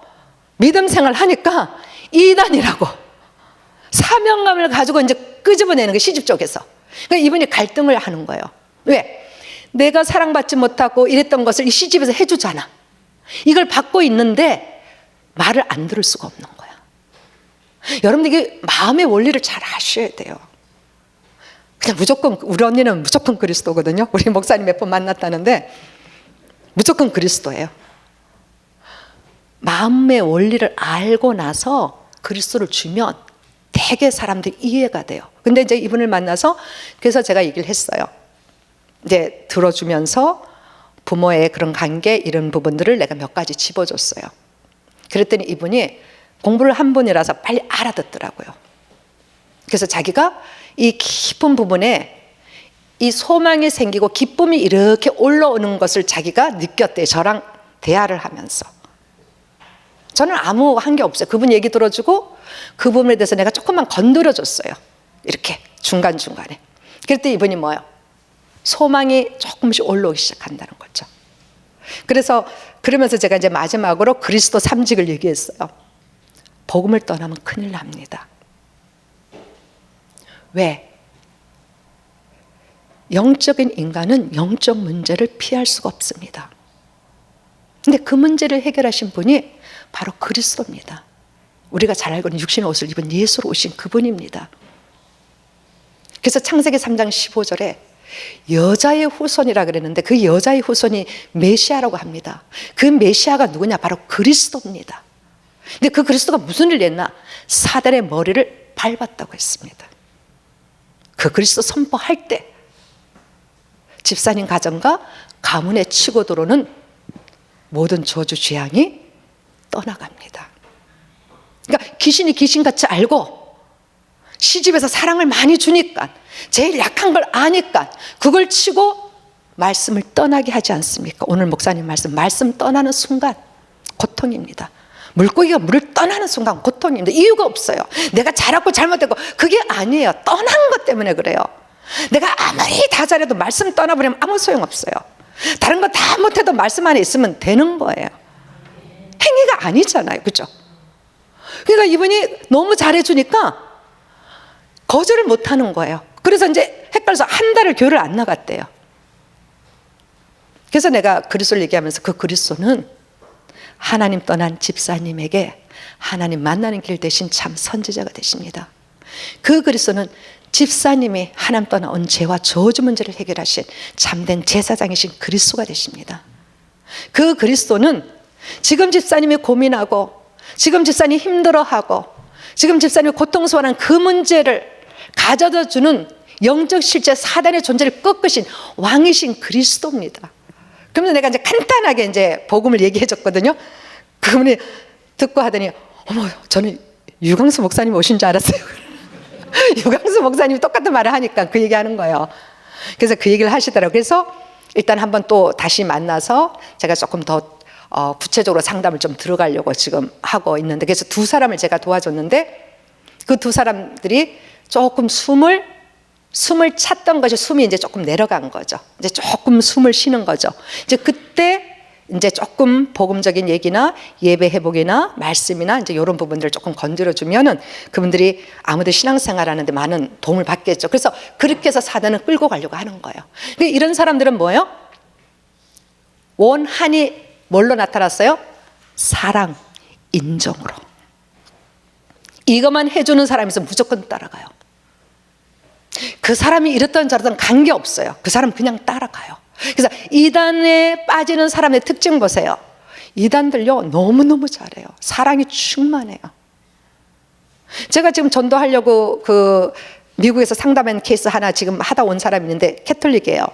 믿음 생활 하니까 이단이라고 사명감을 가지고 이제 끄집어내는 게 시집 쪽에서. 그러니까 이분이 갈등을 하는 거예요. 왜? 내가 사랑받지 못하고 이랬던 것을 이 시집에서 해주잖아. 이걸 받고 있는데 말을 안 들을 수가 없는 거야. 여러분들 이게 마음의 원리를 잘 아셔야 돼요. 그냥 무조건, 우리 언니는 무조건 그리스도거든요. 우리 목사님 몇 번 만났다는데 무조건 그리스도예요. 마음의 원리를 알고 나서 그리스도를 주면 되게 사람들이 이해가 돼요. 근데 이제 이분을 만나서 그래서 제가 얘기를 했어요. 이제 들어주면서 부모의 그런 관계 이런 부분들을 내가 몇 가지 짚어줬어요. 그랬더니 이분이 공부를 한 분이라서 빨리 알아듣더라고요. 그래서 자기가 이 깊은 부분에 이 소망이 생기고 기쁨이 이렇게 올라오는 것을 자기가 느꼈대요. 저랑 대화를 하면서. 저는 아무 한 게 없어요. 그분 얘기 들어주고 그 부분에 대해서 내가 조금만 건드려줬어요. 이렇게 중간중간에. 그랬더니 이분이 뭐예요? 소망이 조금씩 올라오기 시작한다는 거죠. 그래서 그러면서 제가 이제 마지막으로 그리스도 삼직을 얘기했어요. 복음을 떠나면 큰일 납니다. 왜? 영적인 인간은 영적 문제를 피할 수가 없습니다. 근데 그 문제를 해결하신 분이 바로 그리스도입니다. 우리가 잘 알고 있는 육신의 옷을 입은 예수로 오신 그분입니다. 그래서 창세기 3장 15절에 여자의 후손이라 그랬는데 그 여자의 후손이 메시아라고 합니다. 그 메시아가 누구냐? 바로 그리스도입니다. 근데 그 그리스도가 무슨 일을 했나? 사단의 머리를 밟았다고 했습니다. 그 그리스도 선포할 때 집사님 가정과 가문에 치고 들어오는 모든 저주 재앙이 떠나갑니다. 그러니까 귀신이 귀신같이 알고 시집에서 사랑을 많이 주니까 제일 약한 걸 아니까 그걸 치고 말씀을 떠나게 하지 않습니까? 오늘 목사님 말씀 떠나는 순간 고통입니다. 물고기가 물을 떠나는 순간 고통입니다. 이유가 없어요. 내가 잘하고 잘못했고 그게 아니에요. 떠난 것 때문에 그래요. 내가 아무리 다 잘해도 말씀 떠나버리면 아무 소용없어요. 다른 거 다 못해도 말씀 안에 있으면 되는 거예요. 행위가 아니잖아요. 그죠? 그러니까 이분이 너무 잘해주니까 거절을 못하는 거예요. 그래서 이제 헷갈려서 한 달을 교회를 안 나갔대요. 그래서 내가 그리스도를 얘기하면서 그 그리스도는 하나님 떠난 집사님에게 하나님 만나는 길 대신 참 선지자가 되십니다. 그 그리스도는 집사님이 하나님 떠나온 죄와 저주 문제를 해결하신 참된 제사장이신 그리스도가 되십니다. 그 그리스도는 지금 집사님이 고민하고 지금 집사님이 힘들어하고 지금 집사님이 고통스러워하는 그 문제를 가져다 주는 영적 실제 사단의 존재를 꺾으신 왕이신 그리스도입니다. 그러면서 내가 이제 간단하게 이제 복음을 얘기해 줬거든요. 그분이 듣고 하더니 어머 저는 유광수 목사님 오신 줄 알았어요. 유광수 목사님이 똑같은 말을 하니까 그 얘기하는 거예요. 그래서 그 얘기를 하시더라고요. 그래서 일단 한번 또 다시 만나서 제가 조금 더 구체적으로 상담을 좀 들어가려고 지금 하고 있는데 그래서 두 사람을 제가 도와줬는데 그 두 사람들이 조금 숨을 찾던 것이 숨이 이제 조금 내려간 거죠. 이제 조금 숨을 쉬는 거죠. 이제 그때 이제 조금 복음적인 얘기나 예배 회복이나 말씀이나 이제 이런 부분들을 조금 건드려 주면은 그분들이 아무도 신앙생활 하는데 많은 도움을 받겠죠. 그래서 그렇게 해서 사단을 끌고 가려고 하는 거예요. 이런 사람들은 뭐예요? 원한이 뭘로 나타났어요? 사랑, 인정으로. 이것만 해주는 사람이 있으면 무조건 따라가요. 그 사람이 이랬던 저랬던 관계없어요. 그 사람 그냥 따라가요. 그래서 이단에 빠지는 사람의 특징 보세요. 이단들요 너무너무 잘해요. 사랑이 충만해요. 제가 지금 전도하려고 그 미국에서 상담한 케이스 하나 지금 하다 온 사람이 있는데 캐톨릭이에요.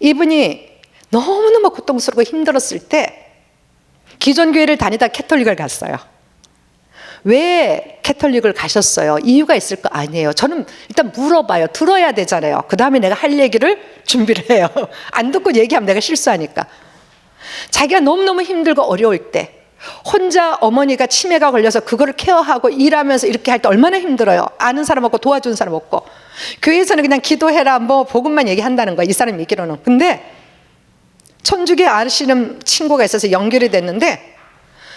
이분이 너무너무 고통스럽고 힘들었을 때 기존 교회를 다니다 캐톨릭을 갔어요. 왜 캐톨릭을 가셨어요? 이유가 있을 거 아니에요. 저는 일단 물어봐요. 들어야 되잖아요. 그 다음에 내가 할 얘기를 준비를 해요. 안 듣고 얘기하면 내가 실수하니까. 자기가 너무너무 힘들고 어려울 때 혼자 어머니가 치매가 걸려서 그거를 케어하고 일하면서 이렇게 할 때 얼마나 힘들어요. 아는 사람 없고 도와준 사람 없고. 교회에서는 그냥 기도해라 뭐 복음만 얘기한다는 거야. 이 사람 얘기로는. 근데 천주교 아시는 친구가 있어서 연결이 됐는데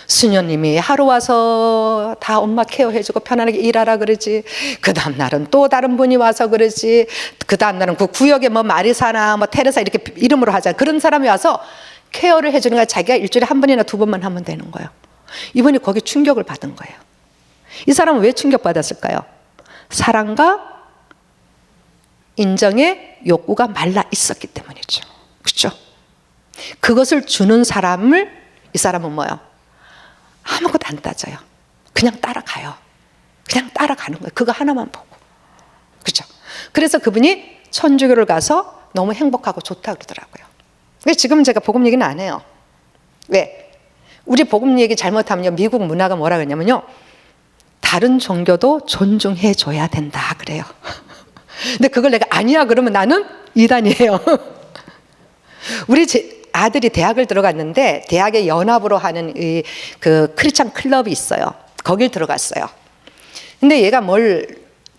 수녀님이 하루 와서 다 엄마 케어해주고 편안하게 일하라 그러지. 그 다음 날은 또 다른 분이 와서 그러지. 그 다음 날은 그 구역에 뭐 마리사나 뭐 테레사 이렇게 이름으로 하잖아. 그런 사람이 와서 케어를 해주는 거야. 자기가 일주일에 한 번이나 두 번만 하면 되는 거예요. 이분이 거기 충격을 받은 거예요. 이 사람은 왜 충격받았을까요? 사랑과 인정의 욕구가 말라 있었기 때문이죠. 그렇죠? 그것을 주는 사람을 이 사람은 뭐예요? 아무것도 안 따져요. 그냥 따라가요. 그냥 따라가는 거예요. 그거 하나만 보고. 그렇죠? 그래서 그분이 천주교를 가서 너무 행복하고 좋다 그러더라고요. 지금 제가 복음 얘기는 안 해요. 왜? 우리 복음 얘기 잘못하면요, 미국 문화가 뭐라 그러냐면요, 다른 종교도 존중해 줘야 된다 그래요. 근데 그걸 내가 아니야 그러면 나는 이단이에요. 우리 아들이 대학을 들어갔는데 대학의 연합으로 하는 그 크리스찬 클럽이 있어요. 거길 들어갔어요. 근데 얘가 뭘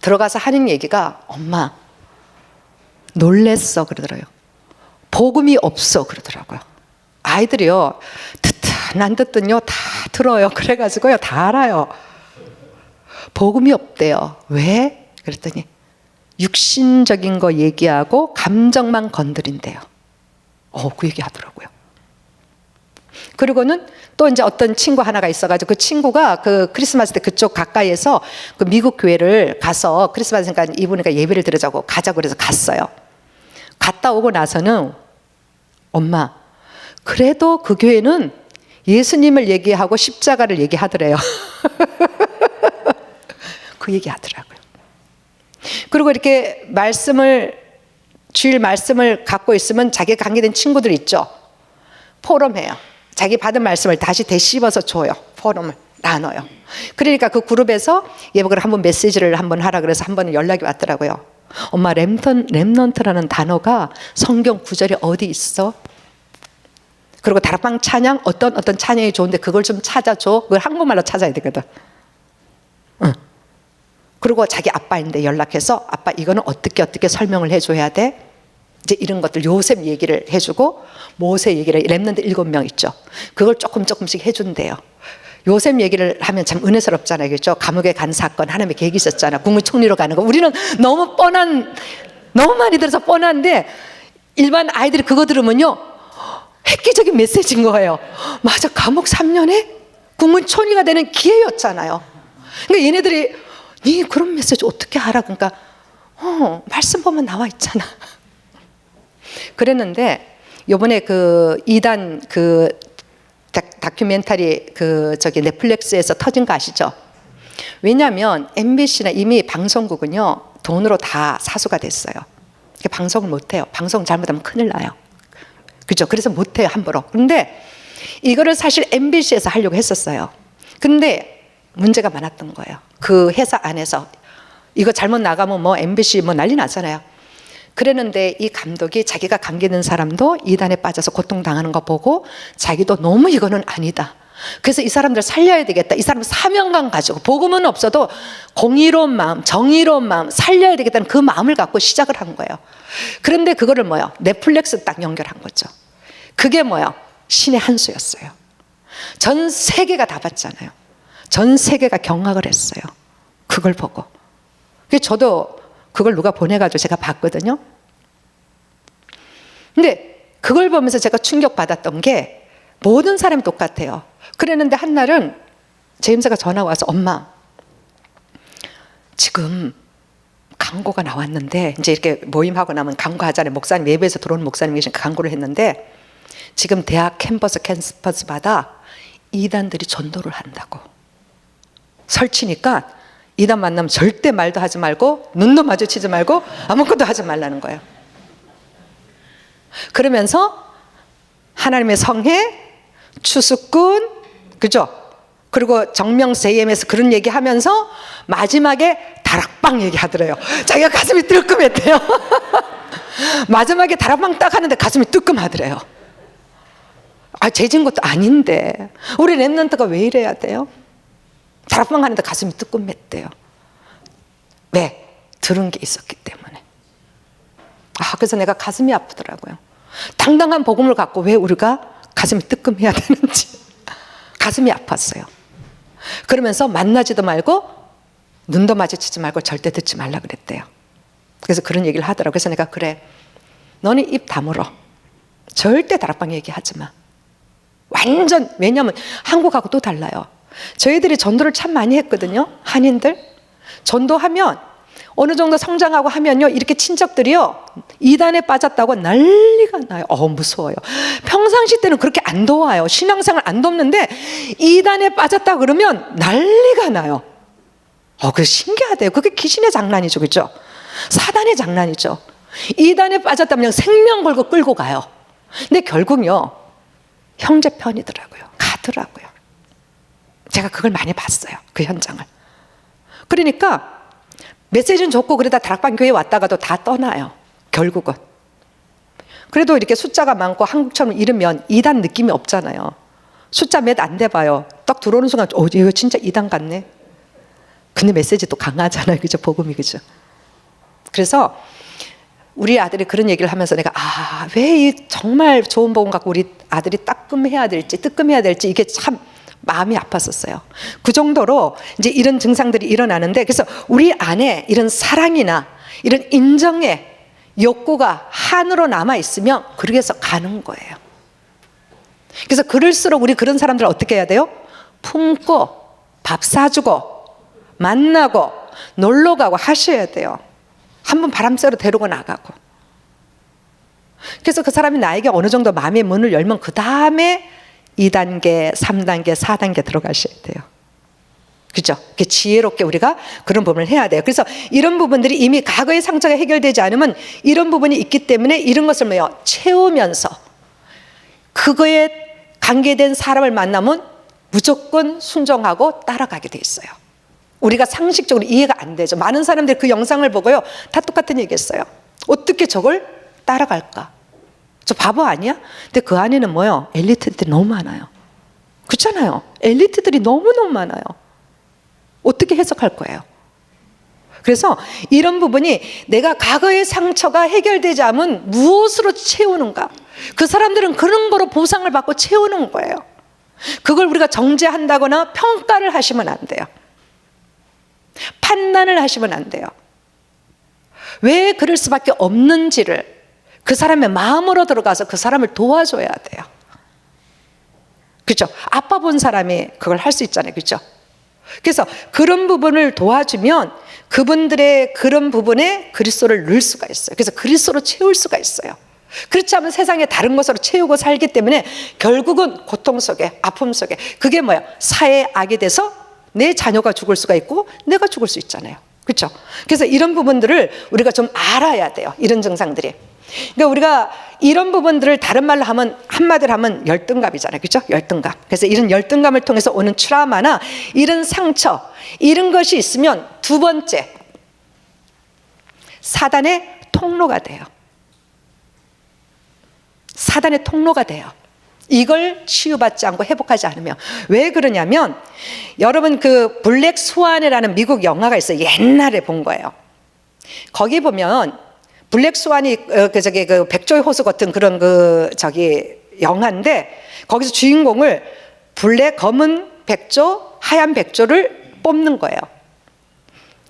들어가서 하는 얘기가 엄마 놀랬어 그러더라고요. 복음이 없어 그러더라고요. 아이들이요 듣든 안 듣든요 다 들어요. 그래가지고요 다 알아요. 복음이 없대요. 왜? 그랬더니 육신적인 거 얘기하고 감정만 건드린대요. 그 얘기 하더라고요. 그리고는 또 이제 어떤 친구 하나가 있어가지고 그 친구가 그 크리스마스 때 그쪽 가까이에서 그 미국 교회를 가서 크리스마스니까 이분이가 예배를 드리자고 가자고 그래서 갔어요. 갔다 오고 나서는 엄마 그래도 그 교회는 예수님을 얘기하고 십자가를 얘기하더래요. 그 얘기 하더라고요. 그리고 이렇게 주일 말씀을 갖고 있으면 자기가 관계된 친구들 있죠. 포럼해요. 자기 받은 말씀을 다시 되씹어서 줘요. 포럼을 나눠요. 그러니까 그 그룹에서 예복을 한번 메시지를 한번 하라 그래서 한 번은 연락이 왔더라고요. 엄마 렘넌트라는 단어가 성경 구절에 어디 있어? 그리고 다락방 찬양 어떤 찬양이 좋은데 그걸 좀 찾아줘. 그걸 한국말로 찾아야 되거든. 응. 그리고 자기 아빠인데 연락해서 아빠 이거는 어떻게 설명을 해줘야 돼? 이제 이런 것들 요셉 얘기를 해주고 모세 얘기를 렘넌트 7명 있죠. 그걸 조금씩 해준대요. 요셉 얘기를 하면 참 은혜스럽잖아요. 그렇죠? 감옥에 간 사건 하나님의 계획이 있었잖아. 국무총리로 가는 거. 우리는 너무 많이 들어서 뻔한데 일반 아이들이 그거 들으면요 획기적인 메시지인 거예요. 맞아, 감옥 3년에 국무총리가 되는 기회였잖아요. 그러니까 얘네들이 네 그런 메시지 어떻게 알아? 그러니까 말씀 보면 나와 있잖아. 그랬는데 요번에 그 이단 그 다큐멘터리 넷플릭스에서 터진 거 아시죠? 왜냐하면 MBC나 이미 방송국은요 돈으로 다 사수가 됐어요. 방송을 못 해요. 방송 잘못하면 큰일 나요. 그죠? 그래서 못 해요 함부로. 그런데 이거를 사실 MBC에서 하려고 했었어요. 근데 문제가 많았던 거예요. 그 회사 안에서 이거 잘못 나가면 뭐 MBC 뭐 난리 나잖아요. 그랬는데 이 감독이 자기가 감기는 사람도 이단에 빠져서 고통당하는 거 보고 자기도 너무 이거는 아니다. 그래서 이 사람들 살려야 되겠다. 이 사람 사명감 가지고 복음은 없어도 공의로운 마음, 정의로운 마음 살려야 되겠다는 그 마음을 갖고 시작을 한 거예요. 그런데 그거를 뭐요? 넷플릭스 딱 연결한 거죠. 그게 뭐요? 신의 한 수였어요. 전 세계가 다 봤잖아요. 전 세계가 경악을 했어요. 그걸 보고. 저도 그걸 누가 보내가지고 제가 봤거든요. 근데 그걸 보면서 제가 충격받았던 게 모든 사람이 똑같아요. 그랬는데 한 날은 제임스가 전화가 와서 엄마 지금 광고가 나왔는데 이제 이렇게 모임하고 나면 광고하잖아요. 목사님 예배에서 들어오는 목사님 계시니까 광고를 했는데 지금 대학 캠퍼스마다 이단들이 전도를 한다고. 설치니까 이단 만나면 절대 말도 하지 말고 눈도 마주치지 말고 아무것도 하지 말라는 거예요. 그러면서 하나님의 성회, 추수꾼, 그죠? 그리고 정명 JM에서 그런 얘기하면서 마지막에 다락방 얘기하더래요. 자기가 가슴이 뜨끔했대요. 마지막에 다락방 딱 하는데 가슴이 뜨끔하더래요. 죄진 것도 아닌데 우리 랩런트가 왜 이래야 돼요? 다락방 하는데 가슴이 뜨끔했대요. 왜? 들은 게 있었기 때문에. 그래서 내가 가슴이 아프더라고요. 당당한 복음을 갖고 왜 우리가 가슴이 뜨끔해야 되는지 가슴이 아팠어요. 그러면서 만나지도 말고 눈도 마주치지 말고 절대 듣지 말라 그랬대요. 그래서 그런 얘기를 하더라고요. 그래서 내가 그래 너는 입 다물어. 절대 다락방 얘기하지 마. 완전 왜냐하면 한국하고 또 달라요. 저희들이 전도를 참 많이 했거든요. 한인들 전도하면 어느 정도 성장하고 하면요 이렇게 친척들이요 이단에 빠졌다고 난리가 나요. 무서워요. 평상시 때는 그렇게 안 도와요. 신앙생활 안 돕는데 이단에 빠졌다 그러면 난리가 나요. 그게 신기하대요. 그게 귀신의 장난이죠, 그렇죠? 사단의 장난이죠. 이단에 빠졌다면 그냥 생명 걸고 끌고 가요. 근데 결국요 형제 편이더라고요. 가더라고요. 제가 그걸 많이 봤어요. 그 현장을. 그러니까 메시지는 좋고 그러다 다락방 교회 왔다가도 다 떠나요. 결국은. 그래도 이렇게 숫자가 많고 한국처럼 이르면 이단 느낌이 없잖아요. 숫자 몇 안 돼봐요. 딱 들어오는 순간 이거 진짜 이단 같네. 근데 메시지 또 강하잖아요. 그죠? 복음이. 그죠? 그래서 우리 아들이 그런 얘기를 하면서 내가 왜 이 정말 좋은 복음 갖고 우리 아들이 뜨끔해야 될지 이게 참 마음이 아팠었어요. 그 정도로 이제 이런 증상들이 일어나는데 그래서 우리 안에 이런 사랑이나 이런 인정의 욕구가 한으로 남아 있으면 그렇게 해서 가는 거예요. 그래서 그럴수록 우리 그런 사람들 어떻게 해야 돼요? 품고 밥 사주고 만나고 놀러 가고 하셔야 돼요. 한번 바람 쐬러 데리고 나가고. 그래서 그 사람이 나에게 어느 정도 마음의 문을 열면 그 다음에 2단계, 3단계, 4단계 들어가셔야 돼요. 그죠? 지혜롭게 우리가 그런 부분을 해야 돼요. 그래서 이런 부분들이 이미 과거의 상처가 해결되지 않으면 이런 부분이 있기 때문에 이런 것을 채우면서 그거에 관계된 사람을 만나면 무조건 순종하고 따라가게 돼 있어요. 우리가 상식적으로 이해가 안 되죠. 많은 사람들이 그 영상을 보고요 다 똑같은 얘기했어요. 어떻게 저걸 따라갈까? 저 바보 아니야? 근데 그 안에는 엘리트들이 너무 많아요. 그렇잖아요. 엘리트들이 너무너무 많아요. 어떻게 해석할 거예요? 그래서 이런 부분이 내가 과거의 상처가 해결되지 않으면 무엇으로 채우는가? 그 사람들은 그런 거로 보상을 받고 채우는 거예요. 그걸 우리가 정죄한다거나 평가를 하시면 안 돼요. 판단을 하시면 안 돼요. 왜 그럴 수밖에 없는지를 그 사람의 마음으로 들어가서 그 사람을 도와줘야 돼요. 그렇죠? 아빠 본 사람이 그걸 할 수 있잖아요. 그렇죠? 그래서 그런 부분을 도와주면 그분들의 그런 부분에 그리스도를 넣을 수가 있어요. 그래서 그리스도로 채울 수가 있어요. 그렇지 않으면 세상에 다른 것으로 채우고 살기 때문에 결국은 고통 속에 아픔 속에 그게 사회의 악이 돼서 내 자녀가 죽을 수가 있고 내가 죽을 수 있잖아요. 그렇죠? 그래서 이런 부분들을 우리가 좀 알아야 돼요. 이런 증상들이. 그러니까 우리가 이런 부분들을 다른 말로 하면 한마디로 하면 열등감이잖아요. 그렇죠? 열등감. 그래서 이런 열등감을 통해서 오는 트라우마나 이런 상처 이런 것이 있으면 두 번째 사단의 통로가 돼요. 사단의 통로가 돼요. 이걸 치유받지 않고 회복하지 않으면. 왜 그러냐면 여러분 그 블랙 스완이라는 미국 영화가 있어요. 옛날에 본 거예요. 거기 보면 블랙 스완이 그 백조의 호수 같은 그런 영화인데 거기서 주인공을 블랙 검은 백조 하얀 백조를 뽑는 거예요.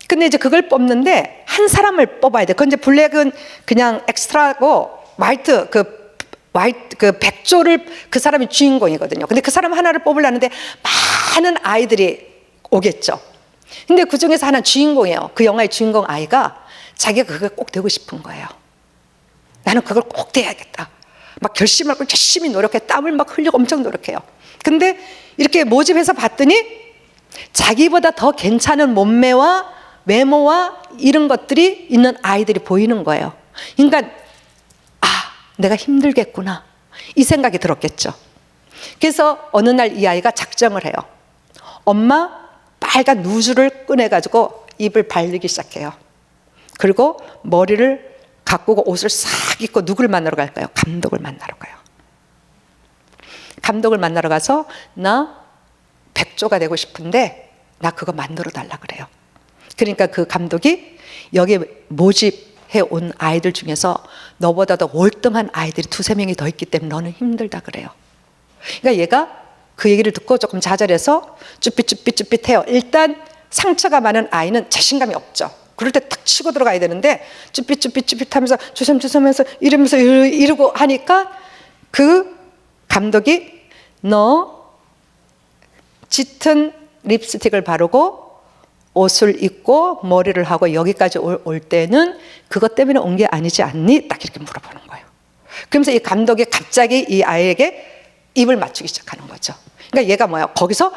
근데 이제 그걸 뽑는데 한 사람을 뽑아야 돼. 그건 이제 블랙은 그냥 엑스트라고 화이트 그 백조를 그 사람이 주인공이거든요. 근데 그 사람 하나를 뽑으려는데 많은 아이들이 오겠죠. 근데 그 중에서 하나 주인공이에요. 그 영화의 주인공 아이가 자기가 그걸 꼭 되고 싶은 거예요. 나는 그걸 꼭 돼야겠다. 막 결심을 하고 열심히 노력해. 땀을 막 흘리고 엄청 노력해요. 근데 이렇게 모집해서 봤더니 자기보다 더 괜찮은 몸매와 외모와 이런 것들이 있는 아이들이 보이는 거예요. 그러니까 내가 힘들겠구나 이 생각이 들었겠죠. 그래서 어느 날 이 아이가 작정을 해요. 엄마 빨간 누주를 꺼내가지고 입을 발리기 시작해요. 그리고 머리를 가꾸고 옷을 싹 입고 누굴 만나러 갈까요? 감독을 만나러 가요. 감독을 만나러 가서 나 백조가 되고 싶은데 나 그거 만들어 달라 그래요. 그러니까 그 감독이 여기 모집해 온 아이들 중에서 너보다 더 월등한 아이들이 2-3명이 더 있기 때문에 너는 힘들다 그래요. 그러니까 얘가 그 얘기를 듣고 조금 좌절해서 쭈삣해요. 일단 상처가 많은 아이는 자신감이 없죠. 그럴 때 탁 치고 들어가야 되는데 쭈삣하면서 조심해서 이러면서 이러고 하니까 그 감독이 너 짙은 립스틱을 바르고 옷을 입고 머리를 하고 여기까지 올 때는 그것 때문에 온 게 아니지 않니? 딱 이렇게 물어보는 거예요. 그러면서 이 감독이 갑자기 이 아이에게 입을 맞추기 시작하는 거죠. 그러니까 얘가 뭐야? 거기서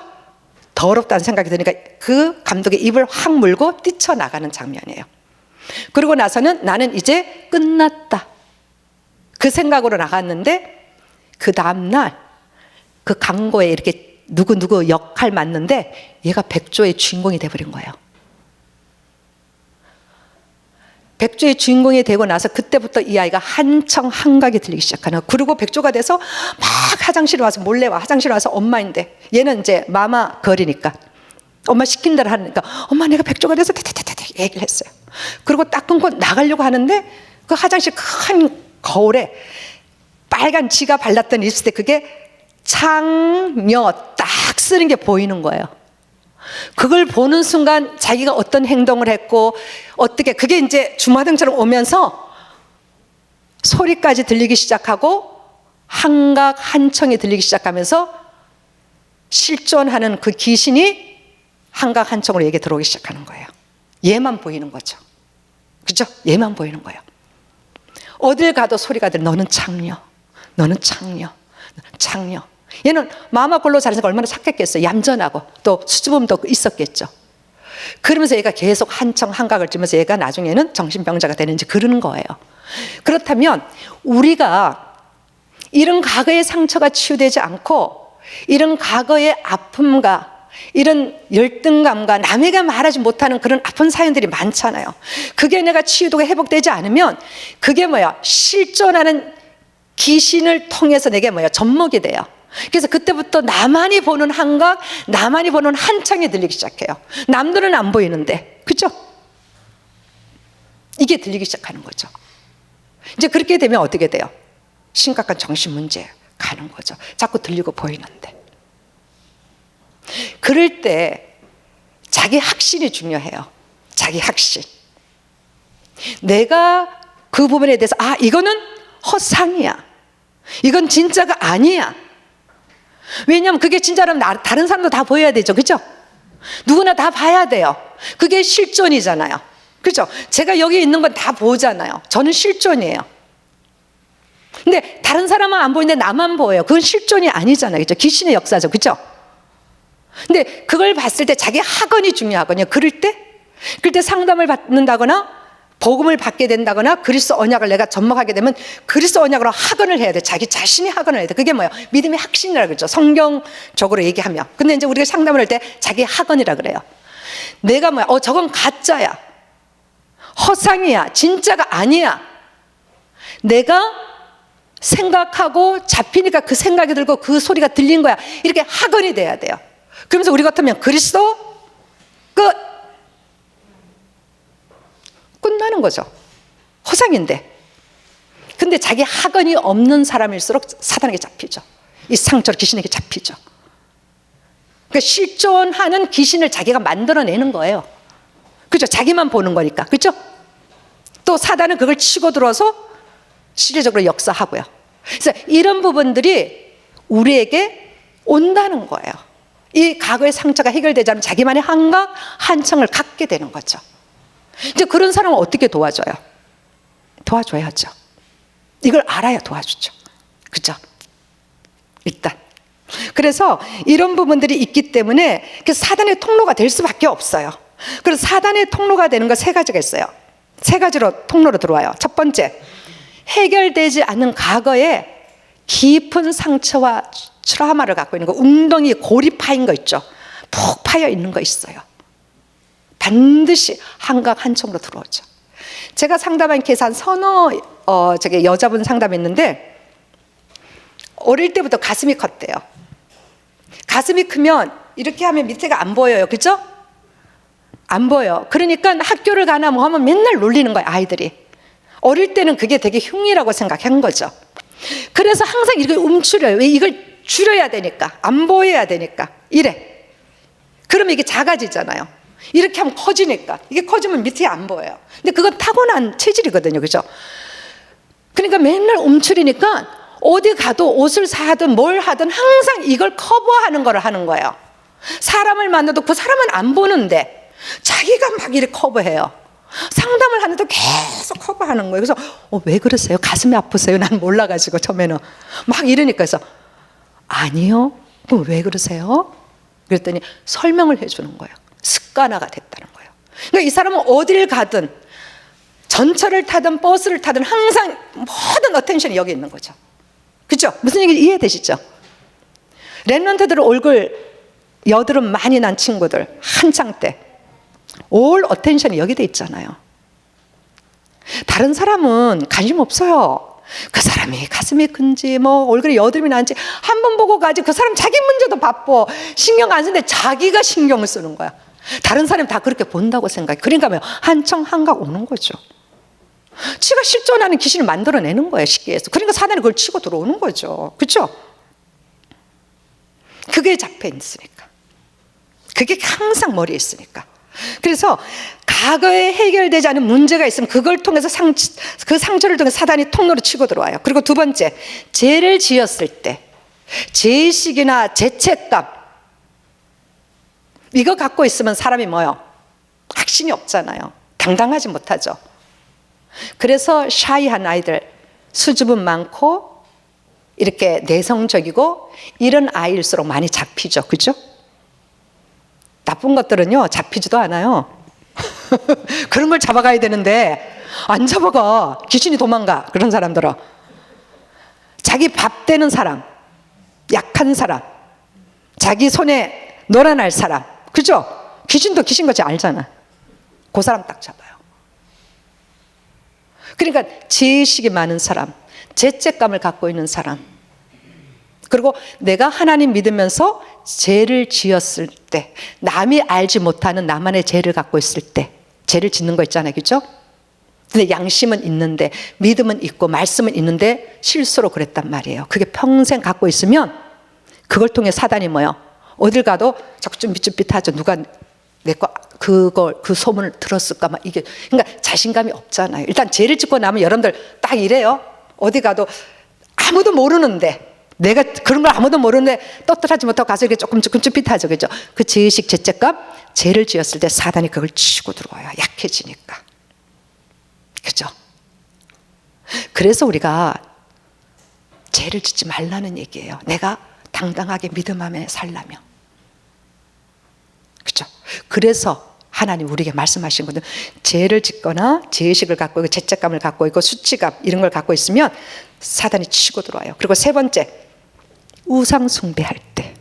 더럽다는 생각이 드니까 그 감독의 입을 확 물고 뛰쳐나가는 장면이에요. 그러고 나서는 나는 이제 끝났다. 그 생각으로 나갔는데 그 다음날 그 광고에 이렇게 누구 역할 맞는데 얘가 백조의 주인공이 돼버린 거예요. 백조의 주인공이 되고 나서 그때부터 이 아이가 한청 한각이 들리기 시작하는 거예요. 그리고 백조가 돼서 막 화장실에 와서 몰래 와. 화장실에 와서 엄마인데 얘는 이제 마마 걸이니까 엄마 시킨 대로 하니까 엄마 내가 백조가 돼서 대대대대 얘기를 했어요. 그리고 딱 끊고 나가려고 하는데 그 화장실 큰 거울에 빨간 지가 발랐던 립스틱 그게 창녀 딱 쓰는 게 보이는 거예요. 그걸 보는 순간 자기가 어떤 행동을 했고 어떻게 그게 이제 주마등처럼 오면서 소리까지 들리기 시작하고 한각 한청이 들리기 시작하면서 실존하는 그 귀신이 한각 한청으로 얘기 들어오기 시작하는 거예요. 얘만 보이는 거죠. 그죠? 얘만 보이는 거예요. 어딜 가도 소리가 들려. 너는 창녀, 너는 창녀, 창녀. 얘는 마마골로 자라서 얼마나 착했겠어요. 얌전하고 또 수줍음도 있었겠죠. 그러면서 얘가 계속 한청 한각을 찌면서 얘가 나중에는 정신병자가 되는지 그러는 거예요. 그렇다면 우리가 이런 과거의 상처가 치유되지 않고 이런 과거의 아픔과 이런 열등감과 남에게 말하지 못하는 그런 아픈 사연들이 많잖아요. 그게 내가 치유되고 회복되지 않으면 그게 뭐야? 실존하는 귀신을 통해서 내게 뭐야? 접목이 돼요. 그래서 그때부터 나만이 보는 한각, 나만이 보는 한창이 들리기 시작해요. 남들은 안 보이는데, 그죠? 이게 들리기 시작하는 거죠. 이제 그렇게 되면 어떻게 돼요? 심각한 정신 문제 가는 거죠. 자꾸 들리고 보이는데. 그럴 때 자기 확신이 중요해요. 자기 확신. 내가 그 부분에 대해서 이거는 허상이야. 이건 진짜가 아니야. 왜냐하면 그게 진짜라면 다른 사람도 다 보여야 되죠. 그죠? 누구나 다 봐야 돼요. 그게 실존이잖아요. 그죠? 제가 여기 있는 건 다 보잖아요. 저는 실존이에요. 근데 다른 사람은 안 보이는데 나만 보여요. 그건 실존이 아니잖아요. 그죠? 귀신의 역사죠. 그죠? 근데 그걸 봤을 때 자기 학언이 중요하거든요. 그럴 때 상담을 받는다거나 복음을 받게 된다거나 그리스도 언약을 내가 접목하게 되면 그리스도 언약으로 학언을 해야 돼. 자기 자신이 학언을 해야 돼. 그게 뭐예요? 믿음의 확신이라고 그러죠. 성경적으로 얘기하면. 근데 이제 우리가 상담을 할 때 자기 학언이라 그래요. 내가 뭐야? 저건 가짜야. 허상이야. 진짜가 아니야. 내가 생각하고 잡히니까 그 생각이 들고 그 소리가 들린 거야. 이렇게 학언이 돼야 돼요. 그러면서 우리 같으면 그리스도 끝. 끝나는 거죠. 허상인데. 근데 자기 학언이 없는 사람일수록 사단에게 잡히죠. 이 상처로 귀신에게 잡히죠. 그러니까 실존하는 귀신을 자기가 만들어내는 거예요. 그죠? 자기만 보는 거니까. 그죠? 또 사단은 그걸 치고 들어와서 실질적으로 역사하고요. 그죠? 그래서 우리가 그래서 이런 부분들이 우리에게 온다는 거예요. 이 과거의 상처가 해결되지 않으면 자기만의 한각, 한청을 갖게 되는 거죠. 이제 그런 사람은 어떻게 도와줘요? 도와줘야죠. 이걸 알아야 도와주죠. 그죠? 일단. 그래서 이런 부분들이 있기 때문에 사단의 통로가 될 수밖에 없어요. 그래서 사단의 통로가 되는 거 세 가지가 있어요. 세 가지로 통로로 들어와요. 첫 번째, 해결되지 않은 과거에 깊은 상처와 트라우마를 갖고 있는 거, 웅덩이 골이 파인 거 있죠. 푹 파여 있는 거 있어요. 반드시 한각 한청으로 들어오죠. 제가 상담한 케이스 한 서너 여자분 상담했는데 어릴 때부터 가슴이 컸대요. 가슴이 크면 이렇게 하면 밑에가 안 보여요. 그죠? 안 보여. 그러니까 학교를 가나 뭐 하면 맨날 놀리는 거예요, 아이들이. 어릴 때는 그게 되게 흉이라고 생각한 거죠. 그래서 항상 이렇게 움츠려요. 왜? 이걸 줄여야 되니까, 안 보여야 되니까. 이래. 그러면 이게 작아지잖아요. 이렇게 하면 커지니까. 이게 커지면 밑에 안 보여요. 근데 그건 타고난 체질이거든요. 그죠? 그러니까 맨날 움츠리니까 어디 가도 옷을 사든 뭘 하든 항상 이걸 커버하는 걸 하는 거예요. 사람을 만나도 그 사람은 안 보는데 자기가 막 이렇게 커버해요. 상담을 하는데 계속 커버하는 거예요. 그래서 왜 그러세요? 가슴이 아프세요? 난 몰라가지고 처음에는 막 이러니까 그래서 아니요. 그럼 왜 그러세요? 그랬더니 설명을 해주는 거예요. 습관화가 됐다는 거예요. 그러니까 이 사람은 어딜 가든 전철을 타든 버스를 타든 항상 모든 어텐션이 여기 있는 거죠. 그죠? 무슨 얘기 이해되시죠? 랩런트들 얼굴 여드름 많이 난 친구들 한창 때 올 어텐션이 여기 돼 있잖아요. 다른 사람은 관심 없어요. 그 사람이 가슴이 큰지 뭐 얼굴에 여드름이 난지 한 번 보고 가지. 그 사람 자기 문제도 바빠. 신경 안 쓰는데 자기가 신경을 쓰는 거야. 다른 사람이 다 그렇게 본다고 생각해. 그러니까 뭐 한청 한각 오는 거죠. 지가 실존하는 귀신을 만들어내는 거예요, 쉽게 해서. 그러니까 사단이 그걸 치고 들어오는 거죠. 그렇죠? 그게 잡혀 있으니까. 그게 항상 머리에 있으니까. 그래서 과거에 해결되지 않은 문제가 있으면 그걸 통해서 그 상처를 통해서 사단이 통로로 치고 들어와요. 그리고 두 번째, 죄를 지었을 때 죄의식이나 죄책감 이거 갖고 있으면 사람이 뭐요? 확신이 없잖아요. 당당하지 못하죠. 그래서 샤이한 아이들, 수줍음 많고 이렇게 내성적이고 이런 아이일수록 많이 잡히죠. 그죠? 나쁜 것들은요 잡히지도 않아요. 그런 걸 잡아가야 되는데 안 잡아가. 귀신이 도망가. 그런 사람들은 자기 밥 되는 사람, 약한 사람, 자기 손에 놀아날 사람, 그죠? 귀신도 귀신같이 알잖아. 그 사람 딱 잡아요. 그러니까 죄의식이 많은 사람, 죄책감을 갖고 있는 사람, 그리고 내가 하나님 믿으면서 죄를 지었을 때, 남이 알지 못하는 나만의 죄를 갖고 있을 때, 죄를 짓는 거 있잖아요. 그죠? 근데 양심은 있는데, 믿음은 있고, 말씀은 있는데, 실수로 그랬단 말이에요. 그게 평생 갖고 있으면, 그걸 통해 사단이 뭐예요? 어딜 가도 자꾸 쫌삣쫌삣하죠. 누가 내 거, 그 소문을 들었을까? 막 이게, 그러니까 자신감이 없잖아요. 일단 죄를 짓고 나면 여러분들 딱 이래요. 어디 가도 아무도 모르는데, 내가 그런 걸 아무도 모르는데 떳떳하지 못하고 가서 이렇게 조금 쫌쫌쫌쫌하죠. 그죠? 그 죄의식, 죄책감, 죄를 지었을 때 사단이 그걸 치고 들어와요. 약해지니까. 그죠? 그래서 우리가 죄를 짓지 말라는 얘기예요. 내가 당당하게 믿음 안에 살려면. 그죠? 그래서 하나님 우리에게 말씀하신 것은 죄를 짓거나 죄의식을 갖고 있고 죄책감을 갖고 있고 수치감 이런 걸 갖고 있으면 사단이 치고 들어와요. 그리고 세 번째, 우상 숭배할 때,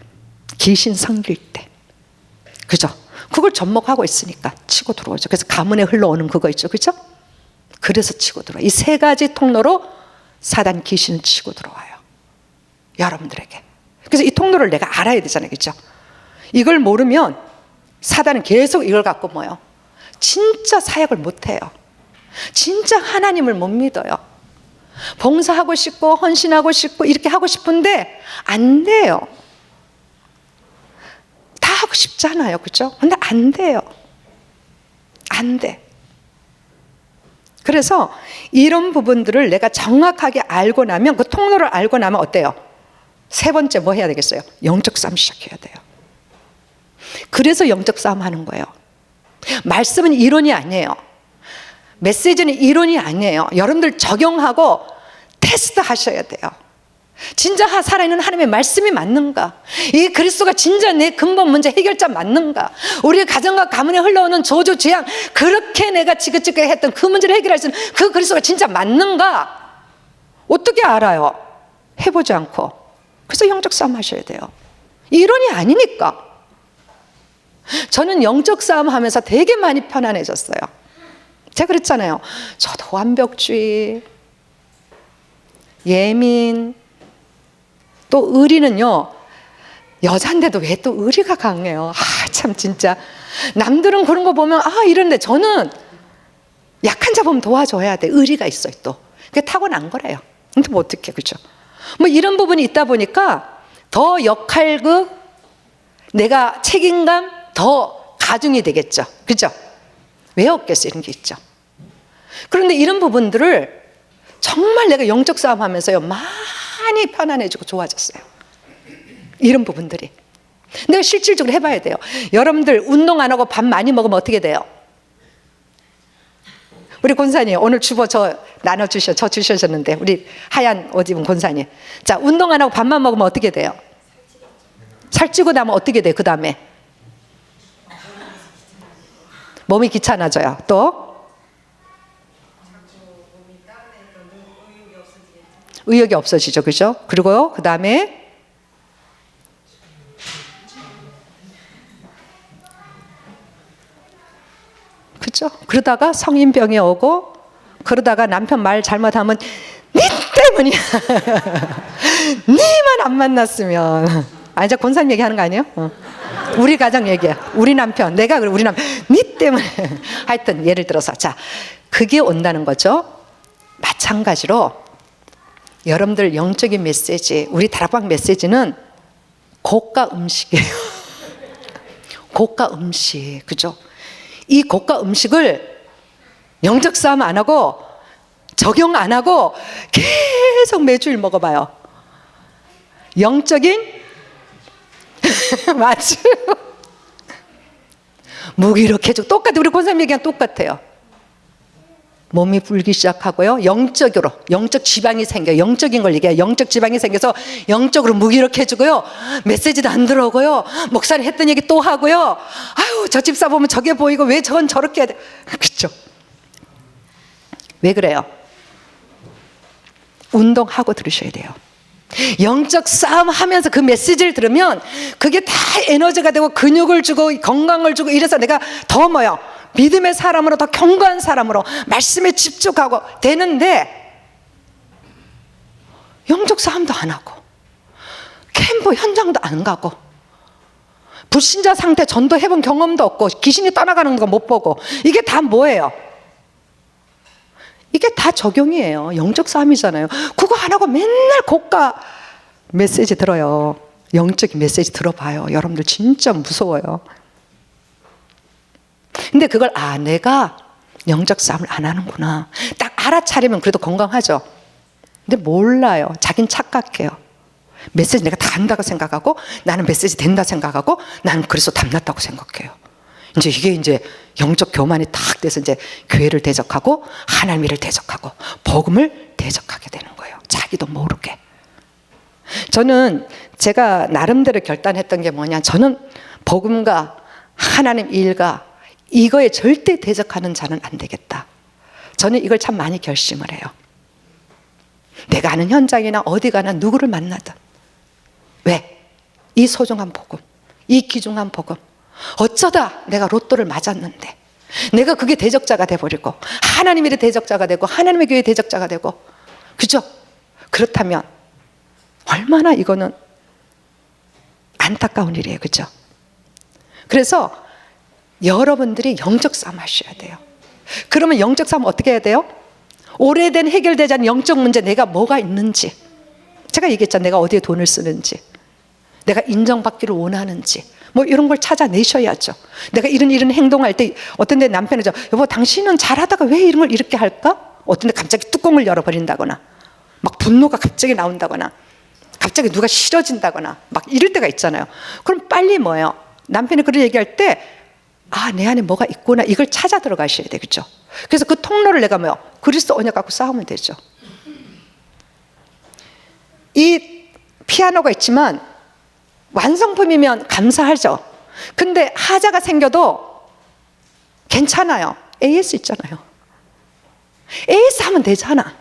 귀신 섬길 때, 그죠? 그걸 접목하고 있으니까 치고 들어오죠. 그래서 가문에 흘러오는 그거 있죠, 그죠? 그래서 치고 들어와요. 이 세 가지 통로로 사단 귀신은 치고 들어와요. 여러분들에게. 그래서 이 통로를 내가 알아야 되잖아요, 그죠? 이걸 모르면 사단은 계속 이걸 갖고 뭐요? 진짜 사역을 못해요. 진짜 하나님을 못 믿어요. 봉사하고 싶고 헌신하고 싶고 이렇게 하고 싶은데 안 돼요. 다 하고 싶잖아요. 그죠? 근데 안 돼요. 안 돼. 그래서 이런 부분들을 내가 정확하게 알고 나면, 그 통로를 알고 나면 어때요? 세 번째 뭐 해야 되겠어요? 영적 싸움 시작해야 돼요. 그래서 영적 싸움 하는 거예요. 말씀은 이론이 아니에요. 메시지는 이론이 아니에요. 여러분들 적용하고 테스트 하셔야 돼요. 진짜 살아있는 하나님의 말씀이 맞는가? 이 그리스도가 진짜 내 근본 문제 해결자 맞는가? 우리 가정과 가문에 흘러오는 저주 재앙, 그렇게 내가 지긋지긋 했던 그 문제를 해결할 수 있는 그 그리스도가 진짜 맞는가? 어떻게 알아요? 해보지 않고. 그래서 영적 싸움 하셔야 돼요. 이론이 아니니까. 저는 영적 싸움 하면서 되게 많이 편안해졌어요. 제가 그랬잖아요. 저도 완벽주의, 예민, 또 의리는요, 여잔데도 왜 또 의리가 강해요. 참 진짜 남들은 그런 거 보면 이런데 저는 약한 자 보면 도와줘야 돼. 의리가 있어요. 또 그게 타고난 거래요. 근데 뭐 어떡해, 그죠? 뭐 이런 부분이 있다 보니까 더 역할극, 내가 책임감 더 가중이 되겠죠. 그죠? 왜 없겠어, 이런 게 있죠. 그런데 이런 부분들을 정말 내가 영적 싸움 하면서요, 많이 편안해지고 좋아졌어요. 이런 부분들이. 내가 실질적으로 해봐야 돼요. 여러분들 운동 안 하고 밥 많이 먹으면 어떻게 돼요? 우리 권사님 오늘 주보 저 주셨는데, 우리 하얀 옷 입은 권사님. 자, 운동 안 하고 밥만 먹으면 어떻게 돼요? 살찌고 나면 어떻게 돼요? 그 다음에 몸이 귀찮아져요. 또 의욕이 없어지죠. 그죠? 그리고요, 그 다음에 그죠? 그러다가 성인병이 오고, 그러다가 남편 말 잘못하면 네 때문이야. 네만 안 만났으면. 이제 권사님 얘기하는 거 아니에요? 우리 가정 얘기야. 우리 남편, 내가 우리 남편, 네 때문에. 하여튼 예를 들어서, 자, 그게 온다는 거죠. 마찬가지로 여러분들 영적인 메시지, 우리 다락방 메시지는 고가 음식이에요. 고가 음식, 그죠? 이 고가 음식을 영적 싸움 안 하고 적용 안 하고 계속 매주일 먹어봐요. 영적인 맞죠? 무기력해지고 똑같아. 우리 권사님 얘기랑 똑같아요. 몸이 불기 시작하고요, 영적으로 영적 지방이 생겨요. 영적인 걸 얘기해요. 영적 지방이 생겨서 영적으로 무기력해지고요, 메시지도 안 들어오고요, 목사님 했던 얘기 또 하고요, 아유 저 집사 보면 저게 보이고 왜 저건 저렇게 해야 돼. 그렇죠? 왜 그래요? 운동하고 들으셔야 돼요. 영적 싸움 하면서 그 메시지를 들으면 그게 다 에너지가 되고 근육을 주고 건강을 주고, 이래서 내가 더 뭐요? 믿음의 사람으로, 더 견고한 사람으로 말씀에 집중하고 되는데, 영적 싸움도 안 하고 캠프 현장도 안 가고 불신자 상태 전도해본 경험도 없고 귀신이 떠나가는 거 못 보고, 이게 다 뭐예요? 이게 다 적용이에요. 영적 싸움이잖아요. 그거 안 하고 맨날 고가 메시지 들어요. 영적인 메시지 들어봐요. 여러분들 진짜 무서워요. 근데 그걸 내가 영적 싸움을 안 하는구나 딱 알아차리면 그래도 건강하죠. 근데 몰라요. 자긴 착각해요. 메시지 내가 다 안다고 생각하고, 나는 메시지 된다 생각하고, 나는 그래서 담났다고 생각해요. 이게 영적 교만이 딱 돼서 이제 교회를 대적하고 하나님을 대적하고 복음을 대적하게 되는 거예요. 자기도 모르게. 저는 제가 나름대로 결단했던 게 뭐냐, 저는 복음과 하나님 일과 이거에 절대 대적하는 자는 안 되겠다. 저는 이걸 참 많이 결심을 해요. 내가 아는 현장이나 어디 가나 누구를 만나든, 왜? 이 소중한 복음, 이 귀중한 복음, 어쩌다 내가 로또를 맞았는데 내가 그게 대적자가 돼버리고 하나님의 대적자가 되고 하나님의 교회의 대적자가 되고, 그죠? 그렇다면 얼마나 이거는 안타까운 일이에요. 그죠? 그래서 여러분들이 영적 싸움 하셔야 돼요. 그러면 영적 싸움 어떻게 해야 돼요? 오래된 해결되지 않은 영적 문제, 내가 뭐가 있는지, 제가 얘기했잖아요. 내가 어디에 돈을 쓰는지, 내가 인정받기를 원하는지, 뭐 이런 걸 찾아내셔야죠. 내가 이런 행동할 때 어떤 데 남편이 여보 당신은 잘하다가 왜 이런 걸 이렇게 할까? 어떤 데 갑자기 뚜껑을 열어버린다거나 막 분노가 갑자기 나온다거나 갑자기 누가 싫어진다거나 막 이럴 때가 있잖아요. 그럼 빨리 뭐예요? 남편이 그런 얘기할 때 내 안에 뭐가 있구나 이걸 찾아 들어가셔야 되겠죠. 그래서 그 통로를 내가 그리스도 언약 갖고 싸우면 되죠. 이 피아노가 있지만 완성품이면 감사하죠. 근데 하자가 생겨도 괜찮아요. AS 있잖아요. AS 하면 되잖아.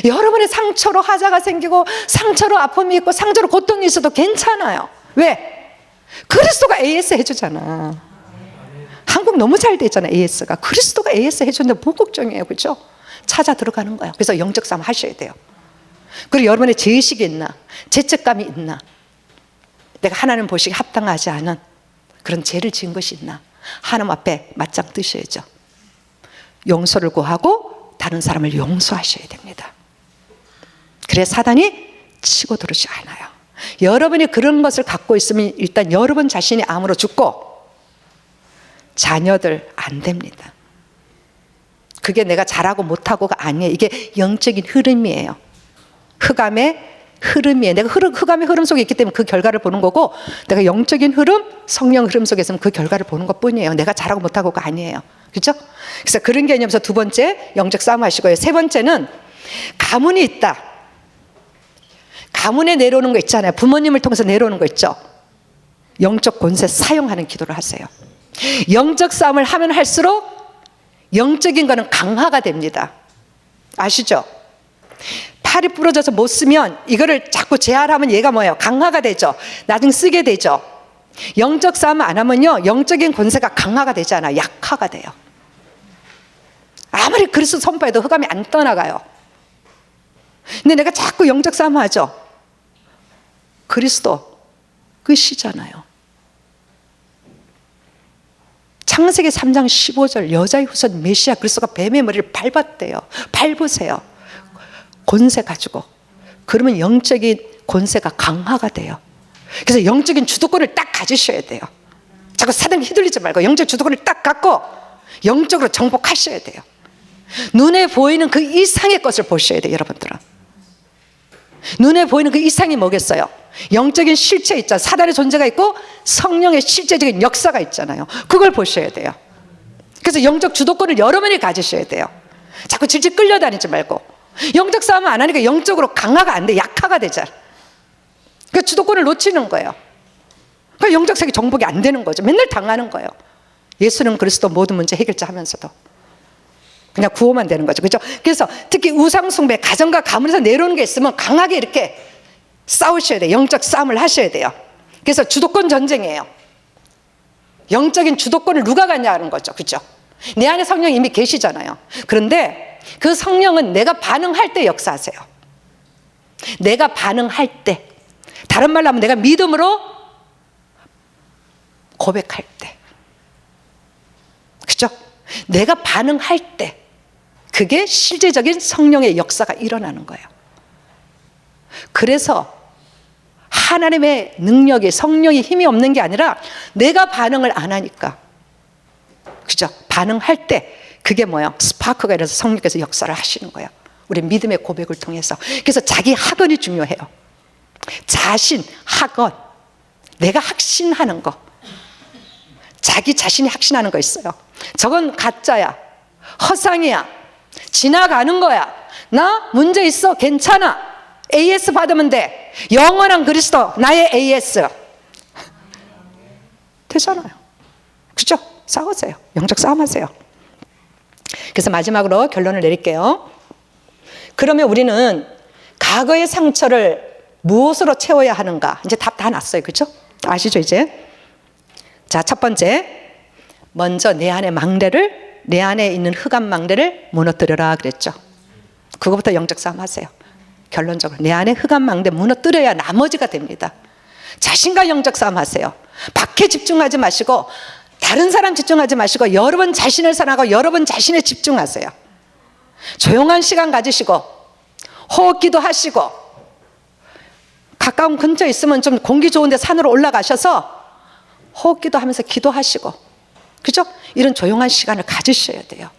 여러분의 상처로 하자가 생기고 상처로 아픔이 있고 상처로 고통이 있어도 괜찮아요. 왜? 그리스도가 AS 해주잖아. 한국 너무 잘 돼 있잖아요. AS가. 그리스도가 AS 해주는데 뭐 걱정이에요. 그렇죠? 찾아 들어가는 거예요. 그래서 영적 싸움 하셔야 돼요. 그리고 여러분의 죄의식이 있나 죄책감이 있나 내가 하나님 보시기에 합당하지 않은 그런 죄를 지은 것이 있나 하나님 앞에 맞짱 뜨셔야죠. 용서를 구하고 다른 사람을 용서하셔야 됩니다. 그래 사단이 치고 들어오지 않아요. 여러분이 그런 것을 갖고 있으면 일단 여러분 자신이 암으로 죽고 자녀들 안 됩니다. 그게 내가 잘하고 못하고가 아니에요. 이게 영적인 흐름이에요. 흑암의 흐름이에요. 내가 흑암의 흐름 속에 있기 때문에 그 결과를 보는 거고 내가 영적인 흐름, 성령 흐름 속에 있으면 그 결과를 보는 것뿐이에요. 내가 잘하고 못하고가 아니에요. 그렇죠? 그래서 그런 개념에서 두 번째 영적 싸움 하시고요. 세 번째는 가문이 있다. 가문에 내려오는 거 있잖아요. 부모님을 통해서 내려오는 거 있죠. 영적 권세 사용하는 기도를 하세요. 영적 싸움을 하면 할수록 영적인 거는 강화가 됩니다. 아시죠? 팔이 부러져서 못 쓰면 이거를 자꾸 재활하면 얘가 뭐예요? 강화가 되죠. 나중에 쓰게 되죠. 영적 싸움 안 하면요 영적인 권세가 강화가 되지 않아요. 약화가 돼요. 아무리 그리스도 선포해도 흑암이 안 떠나가요. 근데 내가 자꾸 영적 싸움 하죠. 그리스도 끝이잖아요. 창세기 3장 15절 여자의 후손 메시아 그리스도가 뱀의 머리를 밟았대요. 밟으세요. 권세 가지고. 그러면 영적인 권세가 강화가 돼요. 그래서 영적인 주도권을 딱 가지셔야 돼요. 자꾸 사단에 휘둘리지 말고 영적 주도권을 딱 갖고 영적으로 정복하셔야 돼요. 눈에 보이는 그 이상의 것을 보셔야 돼요. 여러분들은 눈에 보이는 그 이상이 뭐겠어요? 영적인 실체 있잖아요. 사단의 존재가 있고 성령의 실제적인 역사가 있잖아요. 그걸 보셔야 돼요. 그래서 영적 주도권을 여러분이 가지셔야 돼요. 자꾸 질질 끌려다니지 말고. 영적 싸움을 안 하니까 영적으로 강화가 안 돼. 약화가 되잖아. 그 주도권을 놓치는 거예요. 그 영적 세계 정복이 안 되는 거죠. 맨날 당하는 거예요. 예수는 그리스도 모든 문제 해결자 하면서도 그냥 구호만 되는 거죠. 그렇죠? 그래서 특히 우상숭배, 가정과 가문에서 내려오는 게 있으면 강하게 이렇게 싸우셔야 돼요. 영적 싸움을 하셔야 돼요. 그래서 주도권 전쟁이에요. 영적인 주도권을 누가 갖냐는 거죠. 그렇죠? 내 안에 성령이 이미 계시잖아요. 그런데 그 성령은 내가 반응할 때 역사하세요. 내가 반응할 때, 다른 말로 하면 내가 믿음으로 고백할 때, 그렇죠? 내가 반응할 때 그게 실제적인 성령의 역사가 일어나는 거예요. 그래서 하나님의 능력이, 성령의 힘이 없는 게 아니라 내가 반응을 안 하니까, 그죠? 반응할 때 그게 뭐예요? 스파크가 일어나서 성령께서 역사를 하시는 거예요. 우리 믿음의 고백을 통해서. 그래서 자기 학언이 중요해요. 자신, 학언. 내가 확신하는 거. 자기 자신이 확신하는 거 있어요. 저건 가짜야. 허상이야. 지나가는 거야. 나 문제 있어. 괜찮아. AS 받으면 돼. 영원한 그리스도 나의 AS. 되잖아요. 그죠? 싸우세요. 영적 싸움하세요. 그래서 마지막으로 결론을 내릴게요. 그러면 우리는 과거의 상처를 무엇으로 채워야 하는가? 이제 답 다 났어요. 그죠? 아시죠 이제? 자, 첫 번째, 먼저 내 안의 망대를, 내 안에 있는 흑암 망대를 무너뜨려라 그랬죠. 그거부터 영적 싸움 하세요. 결론적으로 내 안에 흑암 망대 무너뜨려야 나머지가 됩니다. 자신과 영적 싸움 하세요. 밖에 집중하지 마시고 다른 사람 집중하지 마시고 여러분 자신을 사랑하고 여러분 자신에 집중하세요. 조용한 시간 가지시고 호흡기도 하시고 가까운 근처에 있으면 좀 공기 좋은 데 산으로 올라가셔서 호흡기도 하면서 기도하시고, 그죠? 이런 조용한 시간을 가지셔야 돼요.